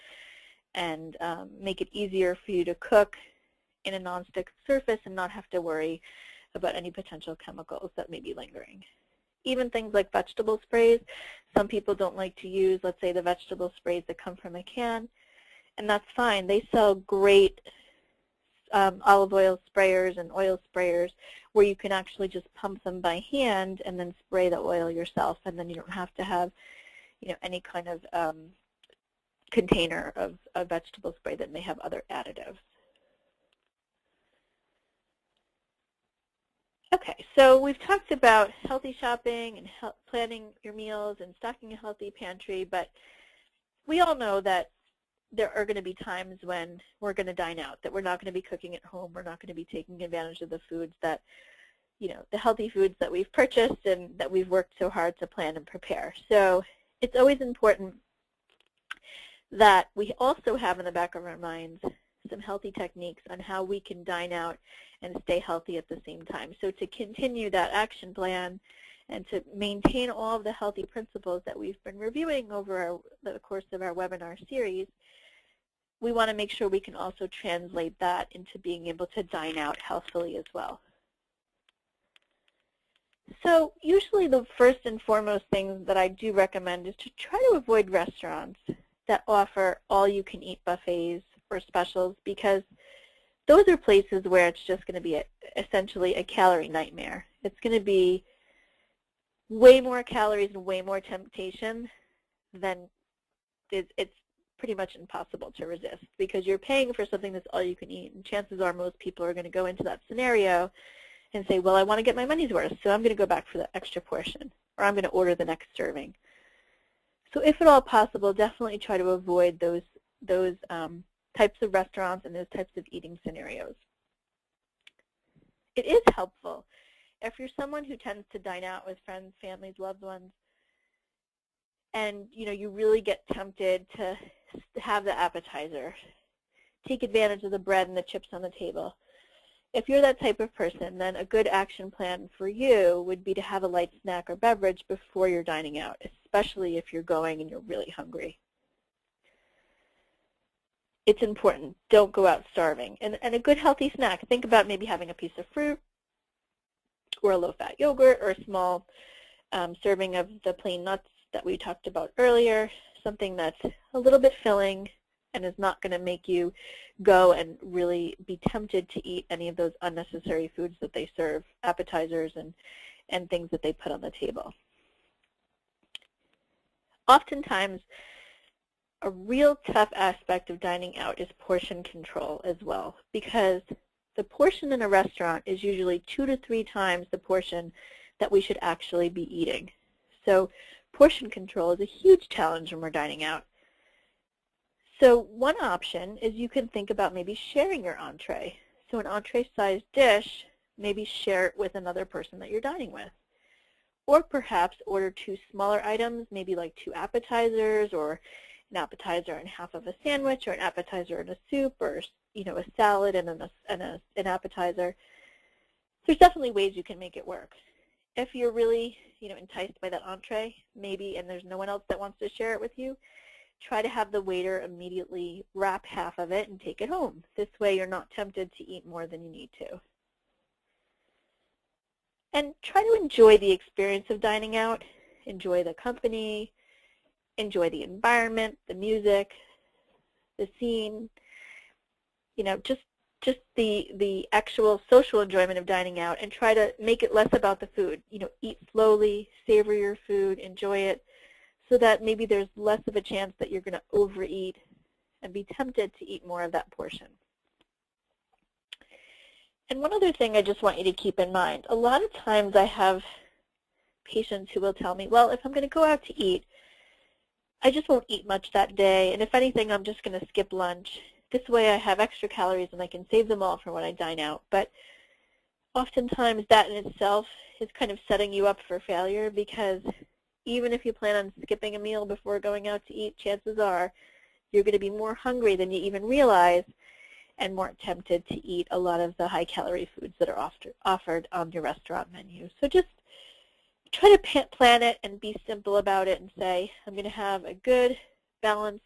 and make it easier for you to cook in a nonstick surface and not have to worry about any potential chemicals that may be lingering. Even things like vegetable sprays, some people don't like to use, let's say, the vegetable sprays that come from a can, and that's fine. They sell great olive oil sprayers and oil sprayers where you can actually just pump them by hand and then spray the oil yourself, and then you don't have to have any kind of container of vegetable spray that may have other additives. Okay, so we've talked about healthy shopping and planning your meals and stocking a healthy pantry, but we all know that there are going to be times when we're going to dine out, that we're not going to be cooking at home, we're not going to be taking advantage of the foods that, the healthy foods that we've purchased and that we've worked so hard to plan and prepare. So it's always important that we also have in the back of our minds some healthy techniques on how we can dine out and stay healthy at the same time. So to continue that action plan and to maintain all of the healthy principles that we've been reviewing over the course of our webinar series, we want to make sure we can also translate that into being able to dine out healthfully as well. So usually the first and foremost thing that I do recommend is to try to avoid restaurants that offer all-you-can-eat buffets or specials, because those are places where it's just going to be essentially a calorie nightmare. It's going to be way more calories and way more temptation than it's pretty much impossible to resist, because you're paying for something that's all you can eat, and chances are most people are going to go into that scenario and say, well, I want to get my money's worth, so I'm going to go back for the extra portion, or I'm going to order the next serving. So if at all possible, definitely try to avoid those types of restaurants and those types of eating scenarios. It is helpful if you're someone who tends to dine out with friends, families, loved ones, and you really get tempted to have the appetizer, take advantage of the bread and the chips on the table. If you're that type of person, then a good action plan for you would be to have a light snack or beverage before you're dining out, especially if you're going and you're really hungry. It's important. Don't go out starving. And a good healthy snack, think about maybe having a piece of fruit or a low-fat yogurt or a small serving of the plain nuts that we talked about earlier, something that's a little bit filling and is not going to make you go and really be tempted to eat any of those unnecessary foods that they serve, appetizers and things that they put on the table. Oftentimes, a real tough aspect of dining out is portion control as well, because the portion in a restaurant is usually 2 to 3 times the portion that we should actually be eating. So portion control is a huge challenge when we're dining out. So one option is you can think about maybe sharing your entree. So an entree-sized dish, maybe share it with another person that you're dining with. Or perhaps order 2 smaller items, maybe like 2 appetizers, or an appetizer and half of a sandwich, or an appetizer and a soup, or a salad and an appetizer. There's definitely ways you can make it work. If you're really enticed by that entree, maybe, and there's no one else that wants to share it with you, try to have the waiter immediately wrap half of it and take it home. This way you're not tempted to eat more than you need to. And try to enjoy the experience of dining out. Enjoy the company, enjoy the environment, the music, the scene. just the actual social enjoyment of dining out, and try to make it less about the food. Eat slowly, savor your food, enjoy it, so that maybe there's less of a chance that you're going to overeat and be tempted to eat more of that portion. And one other thing I just want you to keep in mind, a lot of times I have patients who will tell me, well, if I'm going to go out to eat, I just won't eat much that day, and if anything, I'm just going to skip lunch. This way I have extra calories and I can save them all for when I dine out. But oftentimes that in itself is kind of setting you up for failure, because even if you plan on skipping a meal before going out to eat, chances are you're going to be more hungry than you even realize and more tempted to eat a lot of the high-calorie foods that are offered on your restaurant menu. So just try to plan it and be simple about it and say, I'm going to have a good, balanced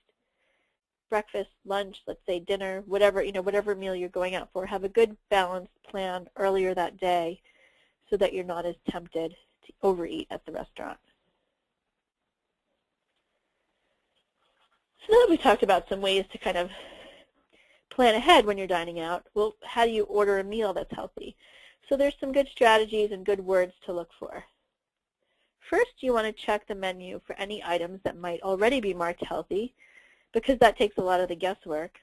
breakfast, lunch, let's say dinner, whatever meal you're going out for. Have a good, balanced plan earlier that day so that you're not as tempted to overeat at the restaurant. So now that we talked about some ways to kind of plan ahead when you're dining out, well, how do you order a meal that's healthy? So there's some good strategies and good words to look for. First, you want to check the menu for any items that might already be marked healthy, because that takes a lot of the guesswork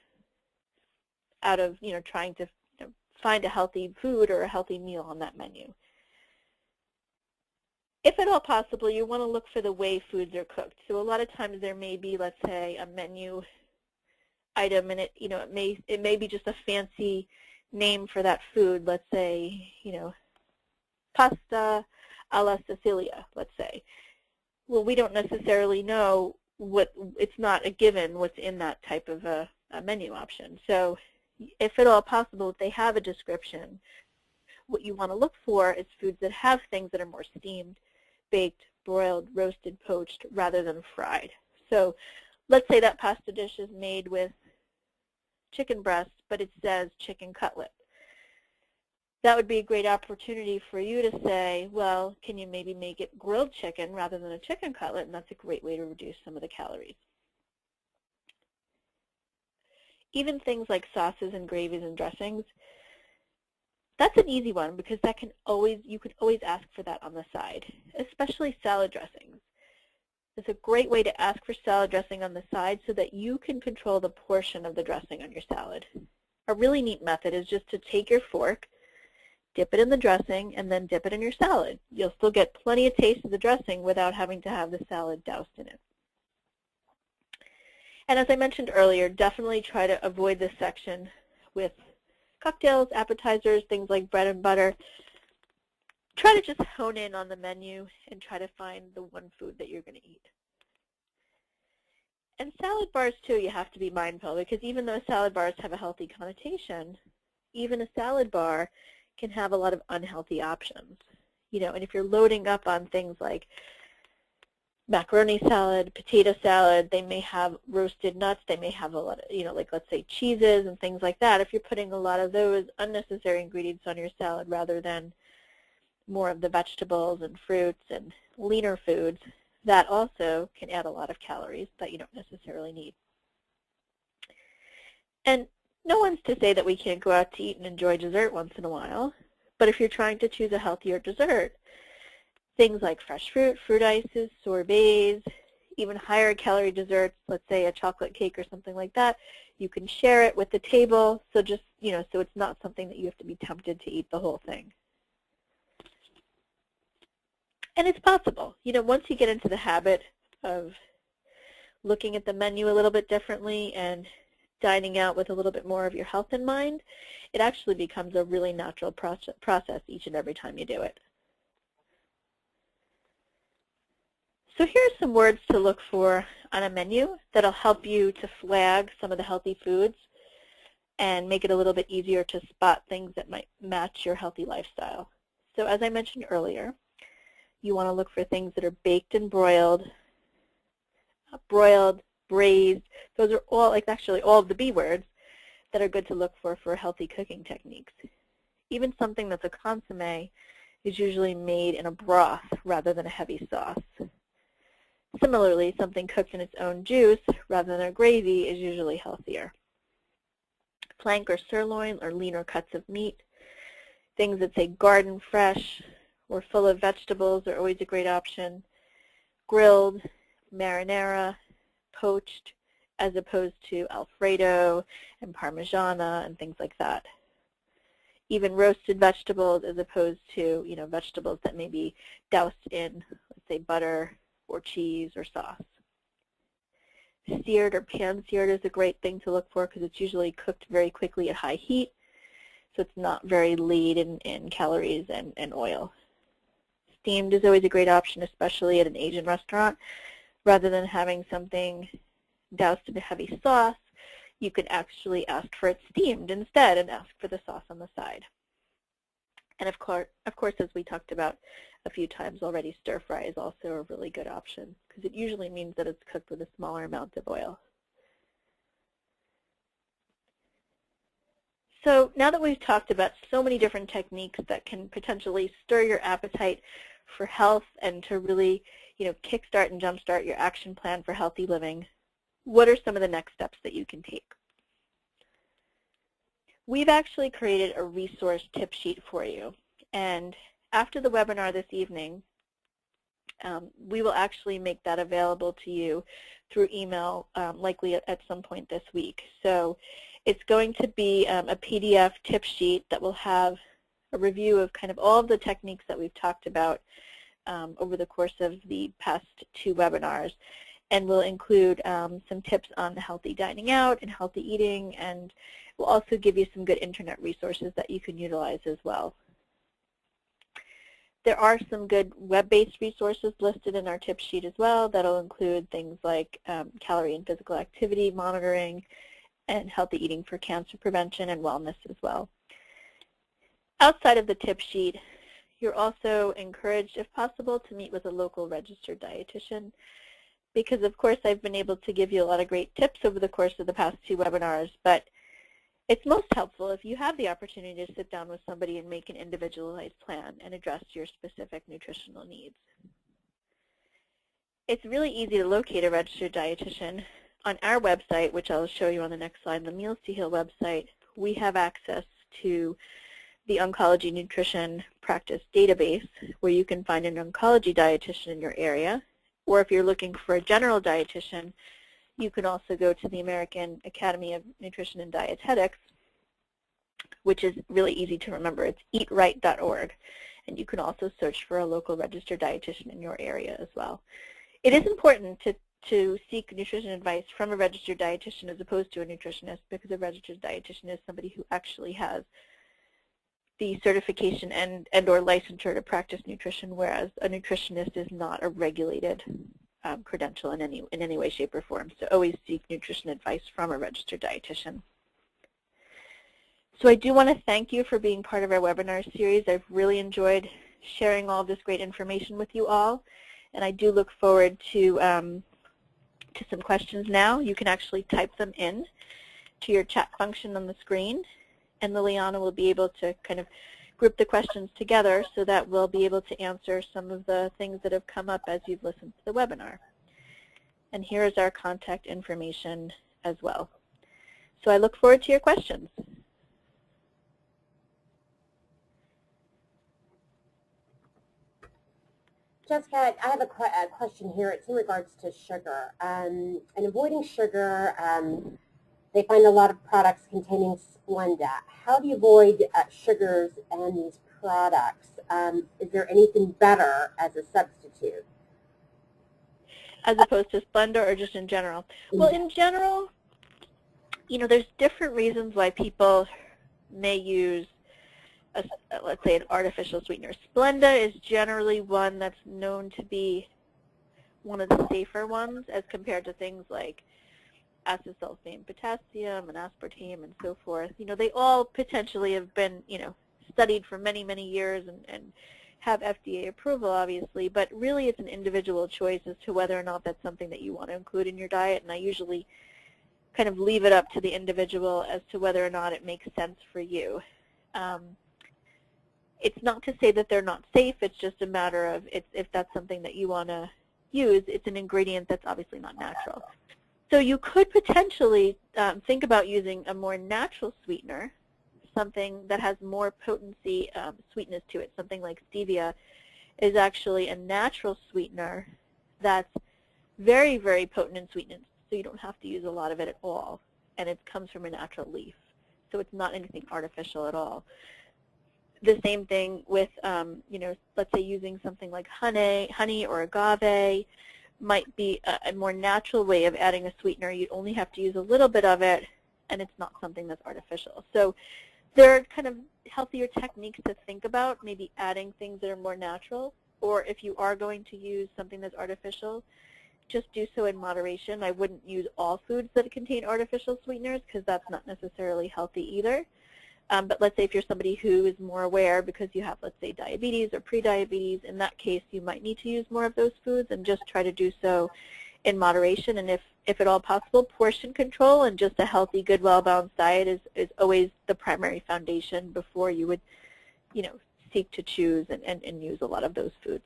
out of trying to find a healthy food or a healthy meal on that menu. If at all possible, you want to look for the way foods are cooked. So a lot of times there may be, let's say, a menu item, and it may be just a fancy name for that food. Let's say, pasta alla Sicilia, let's say. Well, we don't necessarily know it's not a given what's in that type of a menu option. So if at all possible, if they have a description, what you want to look for is foods that have things that are more steamed, baked, broiled, roasted, poached, rather than fried. So let's say that pasta dish is made with chicken breast, but it says chicken cutlet. That would be a great opportunity for you to say, well, can you maybe make it grilled chicken rather than a chicken cutlet? And that's a great way to reduce some of the calories. Even things like sauces and gravies and dressings, that's an easy one, because you can always ask for that on the side, especially salad dressings. It's a great way to ask for salad dressing on the side so that you can control the portion of the dressing on your salad. A really neat method is just to take your fork, dip it in the dressing, and then dip it in your salad. You'll still get plenty of taste of the dressing without having to have the salad doused in it. And as I mentioned earlier, definitely try to avoid this section with cocktails, appetizers, things like bread and butter. Try to just hone in on the menu and try to find the one food that you're going to eat. And salad bars, too, you have to be mindful, because even though salad bars have a healthy connotation, even a salad bar can have a lot of unhealthy options. And if you're loading up on things like macaroni salad, potato salad, they may have roasted nuts, they may have a lot of, like let's say cheeses and things like that. If you're putting a lot of those unnecessary ingredients on your salad rather than more of the vegetables and fruits and leaner foods, that also can add a lot of calories that you don't necessarily need. And no one's to say that we can't go out to eat and enjoy dessert once in a while, but if you're trying to choose a healthier dessert, things like fresh fruit, fruit ices, sorbets, even higher calorie desserts, let's say a chocolate cake or something like that, you can share it with the table, so just, so it's not something that you have to be tempted to eat the whole thing. And it's possible, once you get into the habit of looking at the menu a little bit differently and dining out with a little bit more of your health in mind, it actually becomes a really natural process each and every time you do it. So here are some words to look for on a menu that'll help you to flag some of the healthy foods and make it a little bit easier to spot things that might match your healthy lifestyle. So as I mentioned earlier, you want to look for things that are baked and broiled, braised. Those are all, actually all of the B words that are good to look for healthy cooking techniques. Even something that's a consommé is usually made in a broth rather than a heavy sauce. Similarly, something cooked in its own juice rather than a gravy is usually healthier. flank or sirloin or leaner cuts of meat. Things that say garden fresh or full of vegetables are always a great option. Grilled, marinara, poached, as opposed to Alfredo and Parmigiana and things like that. Even roasted vegetables as opposed to, vegetables that may be doused in, let's say, butter or cheese or sauce. Seared or pan-seared is a great thing to look for because it's usually cooked very quickly at high heat, so it's not very laden in calories and oil. Steamed is always a great option, especially at an Asian restaurant. Rather than having something doused in a heavy sauce, you can actually ask for it steamed instead and ask for the sauce on the side. And of course, as we talked about a few times already, stir fry is also a really good option because it usually means that it's cooked with a smaller amount of oil. So now that we've talked about so many different techniques that can potentially stir your appetite for health and to really, kickstart and jumpstart your action plan for healthy living, what are some of the next steps that you can take? We've actually created a resource tip sheet for you, and after the webinar this evening, we will actually make that available to you through email, likely at some point this week. So it's going to be a PDF tip sheet that will have a review of kind of all of the techniques that we've talked about over the course of the past 2 webinars, and will include some tips on healthy dining out and healthy eating, and we'll also give you some good internet resources that you can utilize as well. There are some good web-based resources listed in our tip sheet as well that will include things like calorie and physical activity monitoring and healthy eating for cancer prevention and wellness as well. Outside of the tip sheet, you're also encouraged, if possible, to meet with a local registered dietitian because, of course, I've been able to give you a lot of great tips over the course of the past 2 webinars, but it's most helpful if you have the opportunity to sit down with somebody and make an individualized plan and address your specific nutritional needs. It's really easy to locate a registered dietitian. On our website, which I'll show you on the next slide, the Meals to Heal website, we have access to the Oncology Nutrition Practice Database, where you can find an oncology dietitian in your area. Or if you're looking for a general dietitian, you can also go to the American Academy of Nutrition and Dietetics, which is really easy to remember. It's eatright.org. And you can also search for a local registered dietitian in your area as well. It is important to seek nutrition advice from a registered dietitian as opposed to a nutritionist, because a registered dietitian is somebody who actually has the certification and or licensure to practice nutrition, whereas a nutritionist is not a regulated credential in any way, shape, or form. So always seek nutrition advice from a registered dietitian. So I do want to thank you for being part of our webinar series. I've really enjoyed sharing all of this great information with you all, and I do look forward to some questions now. You can actually type them in to your chat function on the screen, and Liliana will be able to kind of group the questions together so that we'll be able to answer some of the things that have come up as you've listened to the webinar. And here is our contact information as well. So I look forward to your questions. Jessica, I have a question here. It's in regards to sugar. And avoiding sugar, they find a lot of products containing Splenda. How do you avoid sugars and these products? Is there anything better as a substitute? As opposed to Splenda or just in general? Well, in general, there's different reasons why people may use, let's say, an artificial sweetener. Splenda is generally one that's known to be one of the safer ones as compared to things like acesulfame potassium and aspartame and so forth. They all potentially have been, studied for many, many years and have FDA approval, obviously, but really it's an individual choice as to whether or not that's something that you want to include in your diet, and I usually kind of leave it up to the individual as to whether or not it makes sense for you. It's not to say that they're not safe, it's just a matter of if that's something that you want to use. It's an ingredient that's obviously not natural. So you could potentially think about using a more natural sweetener, something that has more potency, sweetness to it. Something like stevia is actually a natural sweetener that's very, very potent in sweetness, so you don't have to use a lot of it at all. And it comes from a natural leaf, so it's not anything artificial at all. The same thing with, let's say using something like honey or agave might be a more natural way of adding a sweetener. You only have to use a little bit of it, and it's not something that's artificial. So there are kind of healthier techniques to think about, maybe adding things that are more natural, or if you are going to use something that's artificial, just do so in moderation. I wouldn't use all foods that contain artificial sweeteners because that's not necessarily healthy either. But let's say if you're somebody who is more aware because you have, let's say, diabetes or pre-diabetes, in that case you might need to use more of those foods, and just try to do so in moderation. And if at all possible, portion control and just a healthy, good, well-balanced diet is always the primary foundation before you would, seek to choose and use a lot of those foods.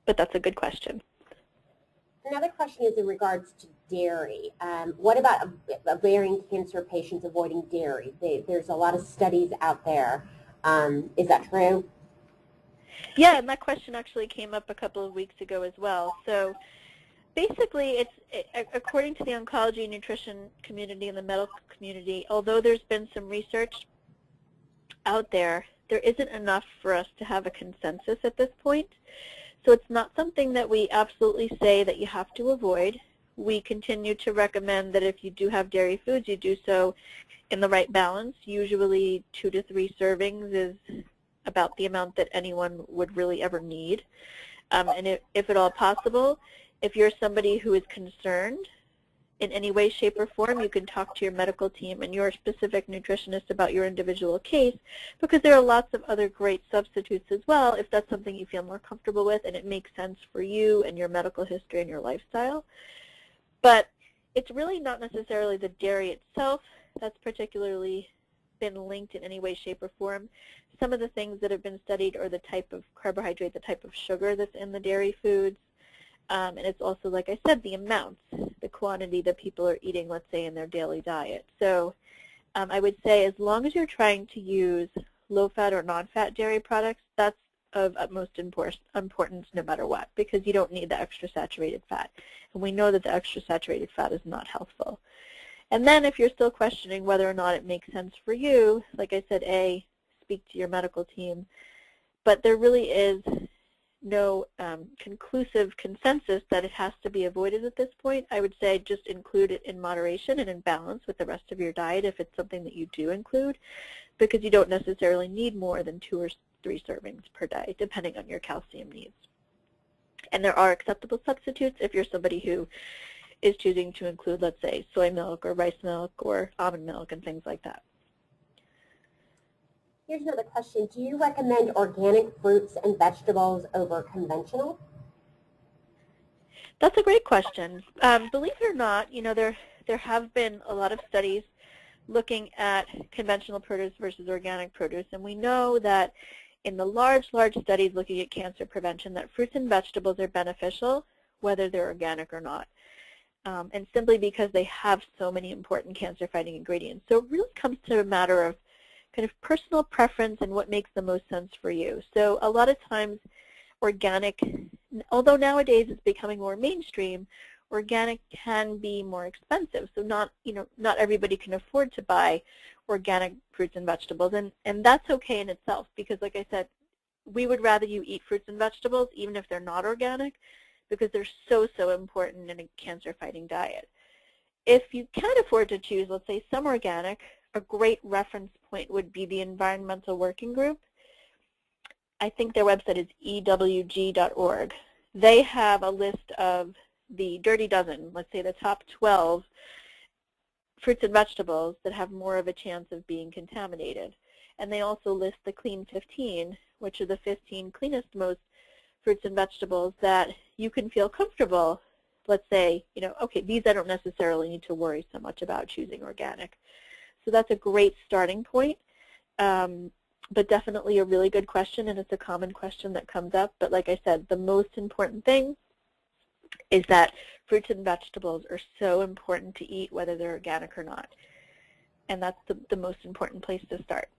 But that's a good question. Another question is in regards to dairy. What about ovarian cancer patients avoiding dairy? There's a lot of studies out there. Is that true? Yeah, and that question actually came up a couple of weeks ago as well. So basically, according to the oncology and nutrition community and the medical community, although there's been some research out there, there isn't enough for us to have a consensus at this point. So it's not something that we absolutely say that you have to avoid. We continue to recommend that if you do have dairy foods, you do so in the right balance. Usually 2 to 3 servings is about the amount that anyone would really ever need. And if at all possible, if you're somebody who is concerned in any way, shape, or form, you can talk to your medical team and your specific nutritionist about your individual case, because there are lots of other great substitutes as well if that's something you feel more comfortable with and it makes sense for you and your medical history and your lifestyle. But it's really not necessarily the dairy itself that's particularly been linked in any way, shape, or form. Some of the things that have been studied are the type of carbohydrate, the type of sugar that's in the dairy foods. And it's also, like I said, the amounts, the quantity that people are eating, let's say, in their daily diet. So I would say as long as you're trying to use low-fat or non-fat dairy products, that's of utmost importance no matter what, because you don't need the extra saturated fat. And we know that the extra saturated fat is not healthful. And then if you're still questioning whether or not it makes sense for you, like I said, speak to your medical team. But there really is no conclusive consensus that it has to be avoided at this point. I would say just include it in moderation and in balance with the rest of your diet if it's something that you do include, because you don't necessarily need more than 2 or 3 servings per day, depending on your calcium needs. And there are acceptable substitutes if you're somebody who is choosing to include, let's say, soy milk or rice milk or almond milk and things like that. Here's another question. Do you recommend organic fruits and vegetables over conventional? That's a great question. Believe it or not, there have been a lot of studies looking at conventional produce versus organic produce, and we know that in the large studies looking at cancer prevention that fruits and vegetables are beneficial whether they're organic or not, and simply because they have so many important cancer-fighting ingredients. So it really comes to a matter of kind of personal preference and what makes the most sense for you. So a lot of times organic, although nowadays it's becoming more mainstream, organic can be more expensive. So not everybody can afford to buy organic fruits and vegetables, and that's okay in itself, because like I said, we would rather you eat fruits and vegetables even if they're not organic, because they're so important in a cancer-fighting diet. If you can afford to choose, let's say, some organic, a great reference point would be the Environmental Working Group. I think their website is ewg.org. They have a list of the dirty dozen, let's say the top 12 fruits and vegetables that have more of a chance of being contaminated. And they also list the clean 15, which are the 15 cleanest most fruits and vegetables that you can feel comfortable. Let's say, okay, these I don't necessarily need to worry so much about choosing organic. So that's a great starting point, but definitely a really good question, and it's a common question that comes up. But like I said, the most important thing is that fruits and vegetables are so important to eat whether they're organic or not. And that's the most important place to start.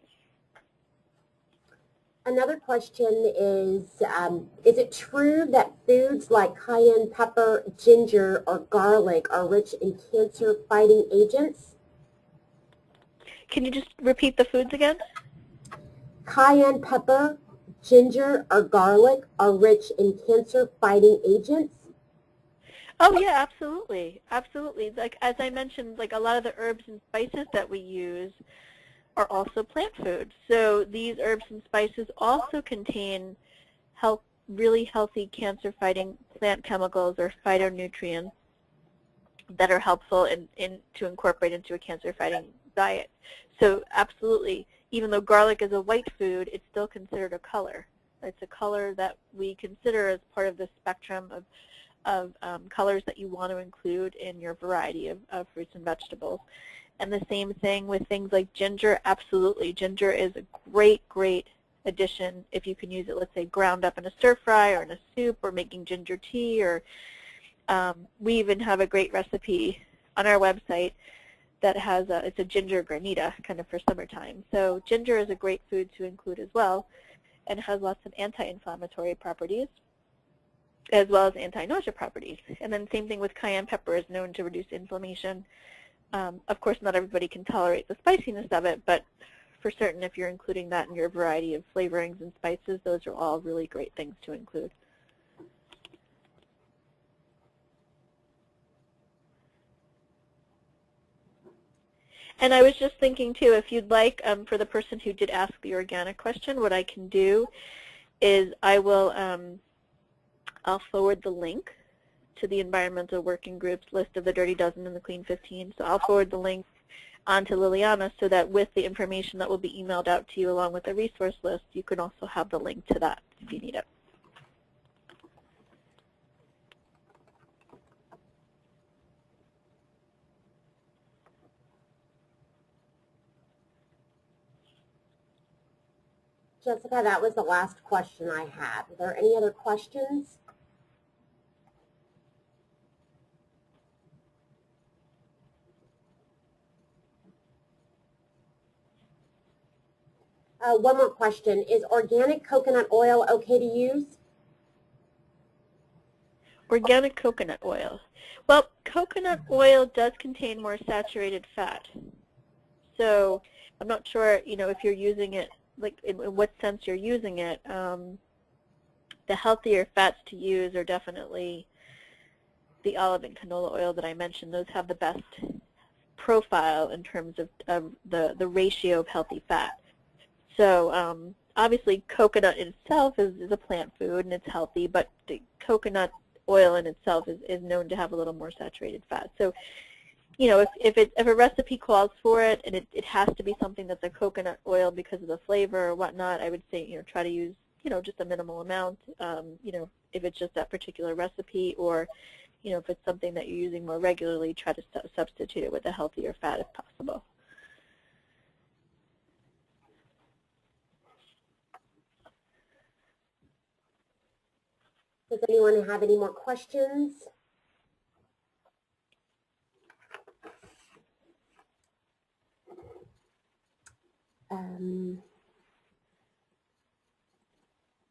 Another question is it true that foods like cayenne pepper, ginger, or garlic are rich in cancer-fighting agents? Can you just repeat the foods again? Cayenne pepper, ginger, or garlic are rich in cancer-fighting agents? Oh yeah, absolutely, absolutely. Like as I mentioned, like a lot of the herbs and spices that we use are also plant foods. So these herbs and spices also contain really healthy cancer-fighting plant chemicals or phytonutrients that are helpful to incorporate into a cancer-fighting diet. So absolutely, even though garlic is a white food, it's still considered a color. It's a color that we consider as part of the spectrum of colors that you want to include in your variety of fruits and vegetables. And the same thing with things like ginger. Absolutely, ginger is a great addition if you can use it, let's say, ground up in a stir fry or in a soup or making ginger tea. Or we even have a great recipe on our website that has it's a ginger granita kind of for summertime. So ginger is a great food to include as well, and has lots of anti-inflammatory properties as well as anti-nausea properties. And then same thing with cayenne pepper, is known to reduce inflammation. Of course, not everybody can tolerate the spiciness of it, but for certain, if you're including that in your variety of flavorings and spices, those are all really great things to include. And I was just thinking, too, if you'd like, for the person who did ask the organic question, what I can do is I'll forward the link to the Environmental Working Group's list of the Dirty Dozen and the Clean 15. So I'll forward the link on to Liliana so that with the information that will be emailed out to you along with the resource list, you can also have the link to that if you need it. Jessica, that was the last question I had. Are there any other questions? One more question. Is organic coconut oil okay to use? Organic coconut oil. Well, coconut oil does contain more saturated fat. So I'm not sure, if you're using it, like in what sense you're using it. The healthier fats to use are definitely the olive and canola oil that I mentioned. Those have the best profile in terms of the ratio of healthy fat. So obviously coconut in itself is a plant food and it's healthy, but the coconut oil in itself is known to have a little more saturated fat. So if a recipe calls for it and it has to be something that's a coconut oil because of the flavor or whatnot, I would say try to use just a minimal amount. If it's just that particular recipe, or if it's something that you're using more regularly, try to substitute it with a healthier fat if possible. Does anyone have any more questions?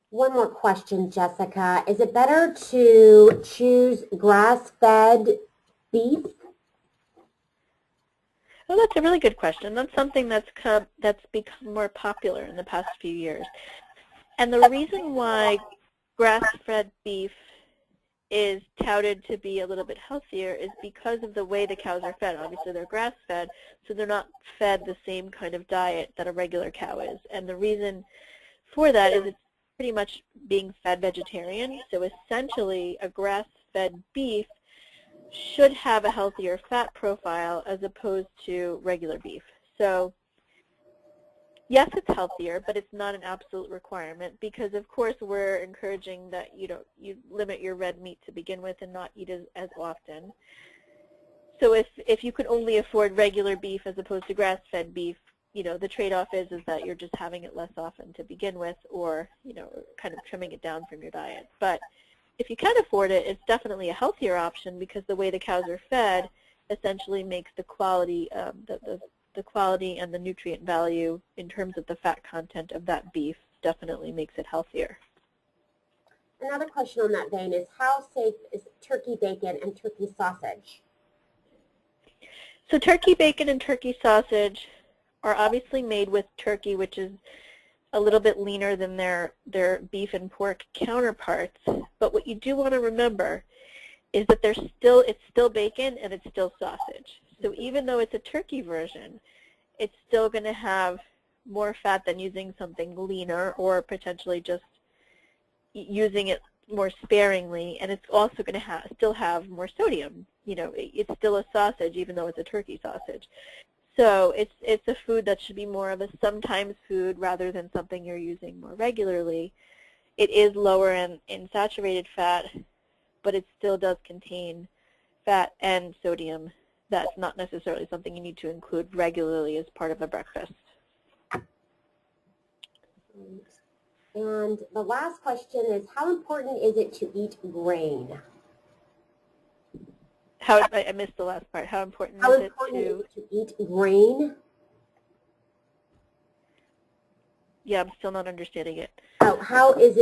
One more question, Jessica. Is it better to choose grass-fed beef? Well, that's a really good question. That's something that's become more popular in the past few years. And the reason why grass-fed beef is touted to be a little bit healthier is because of the way the cows are fed. Obviously, they're grass-fed, so they're not fed the same kind of diet that a regular cow is. And the reason for that is it's pretty much being fed vegetarian. So essentially, a grass-fed beef should have a healthier fat profile as opposed to regular beef. So yes, it's healthier, but it's not an absolute requirement because, of course, we're encouraging that you limit your red meat to begin with and not eat as often. So if you could only afford regular beef as opposed to grass-fed beef, the trade-off is that you're just having it less often to begin with, or kind of trimming it down from your diet. But if you can afford it, it's definitely a healthier option because the way the cows are fed essentially makes the quality, the quality and the nutrient value in terms of the fat content of that beef definitely makes it healthier. Another question on that vein is, how safe is turkey bacon and turkey sausage? So turkey bacon and turkey sausage are obviously made with turkey, which is a little bit leaner than their beef and pork counterparts. But what you do want to remember is that it's still bacon and it's still sausage. So even though it's a turkey version, it's still going to have more fat than using something leaner or potentially just using it more sparingly, and it's also going to still have more sodium. You know, it's still a sausage even though it's a turkey sausage. So it's a food that should be more of a sometimes food rather than something you're using more regularly. It is lower in saturated fat, but it still does contain fat and sodium. That's not necessarily something you need to include regularly as part of a breakfast. And the last question is, how important is it to eat grain? I missed the last part. How important is it to eat grain? Yeah, I'm still not understanding it. How important is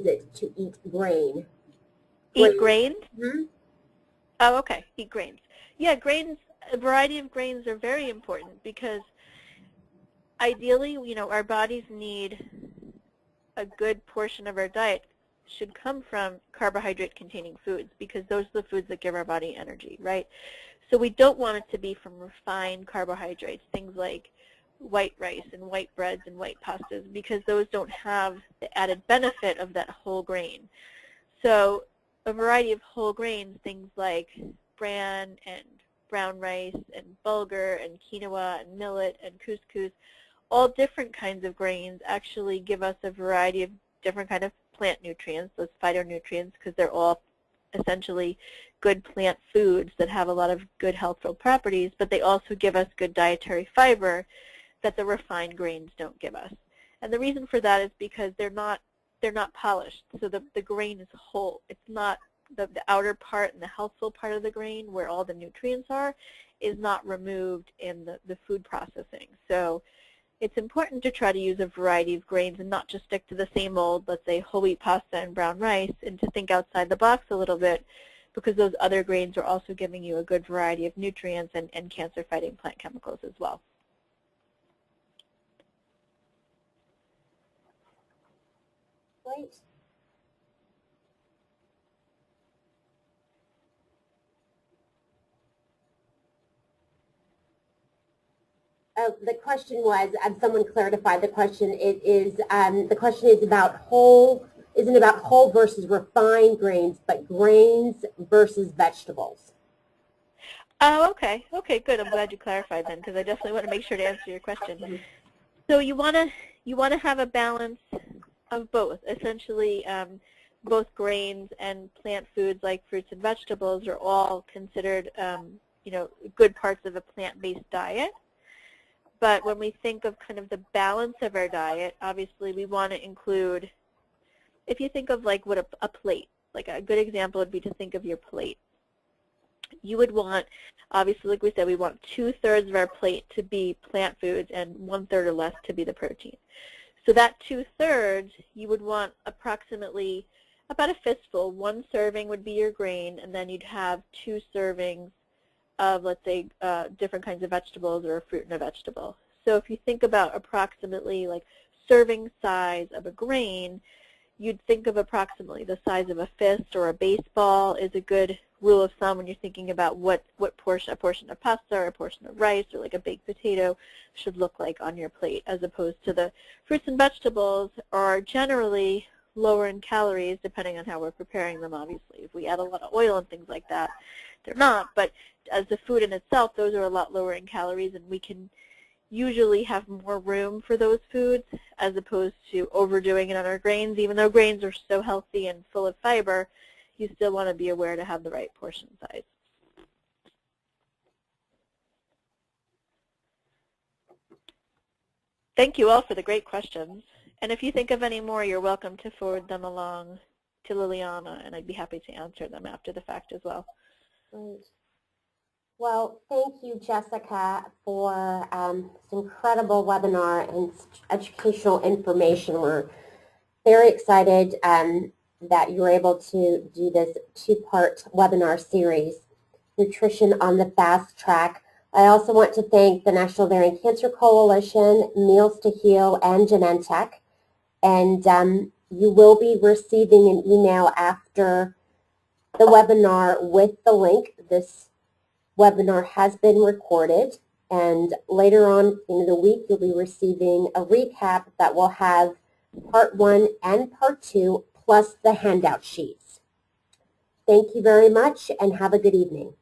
it to eat grain? Eat grains? Mm-hmm. Oh, okay. Eat grains. Yeah, grains, a variety of grains are very important because ideally, you know, our bodies need a good portion of our diet should come from carbohydrate-containing foods because those are the foods that give our body energy, right? So we don't want it to be from refined carbohydrates, things like white rice and white breads and white pastas, because those don't have the added benefit of that whole grain. So a variety of whole grains, things like bran and brown rice and bulgur and quinoa and millet and couscous, all different kinds of grains actually give us a variety of different kind of plant nutrients, those phytonutrients, because they're all essentially good plant foods that have a lot of good healthful properties, but they also give us good dietary fiber that the refined grains don't give us. And the reason for that is because they're not polished, so the grain is whole. It's not the outer part and the healthful part of the grain where all the nutrients are is not removed in the food processing. So it's important to try to use a variety of grains and not just stick to the same old, let's say, whole wheat pasta and brown rice, and to think outside the box a little bit, because those other grains are also giving you a good variety of nutrients and cancer-fighting plant chemicals as well. Great. The question was, someone clarified the question. The question is about isn't about whole versus refined grains, but grains versus vegetables. Oh, okay. Okay, good. I'm glad you clarified then, because I definitely want to make sure to answer your question. So you want to have a balance of both. Essentially, both grains and plant foods like fruits and vegetables are all considered, you know, good parts of a plant-based diet. But when we think of kind of the balance of our diet, obviously we want to include, if you think of like what a plate, like a good example would be to think of your plate. You would want, obviously, like we said, we want 2/3 of our plate to be plant foods and 1/3 or less to be the protein. So that 2/3, you would want approximately about a fistful. 1 serving would be your grain, and then you'd have 2 servings of, let's say, different kinds of vegetables or a fruit and a vegetable. So if you think about approximately like serving size of a grain, you'd think of approximately the size of a fist or a baseball is a good rule of thumb when you're thinking about what a portion of pasta or a portion of rice or like a baked potato should look like on your plate, as opposed to the fruits and vegetables are generally lower in calories depending on how we're preparing them, obviously. If we add a lot of oil and things like that, they're not, but as the food in itself, those are a lot lower in calories, and we can usually have more room for those foods as opposed to overdoing it on our grains. Even though grains are so healthy and full of fiber, you still want to be aware to have the right portion size. Thank you all for the great questions. And if you think of any more, you're welcome to forward them along to Liliana, and I'd be happy to answer them after the fact as well. Great. Well, thank you, Jessica, for this incredible webinar and educational information. We're very excited that you were able to do this two-part webinar series, Nutrition on the Fast Track. I also want to thank the National Ovarian Cancer Coalition, Meals to Heal, and Genentech. And you will be receiving an email after the webinar with the link. This webinar has been recorded, and later on in the week you'll be receiving a recap that will have part 1 and part 2 plus the handout sheets. Thank you very much and have a good evening.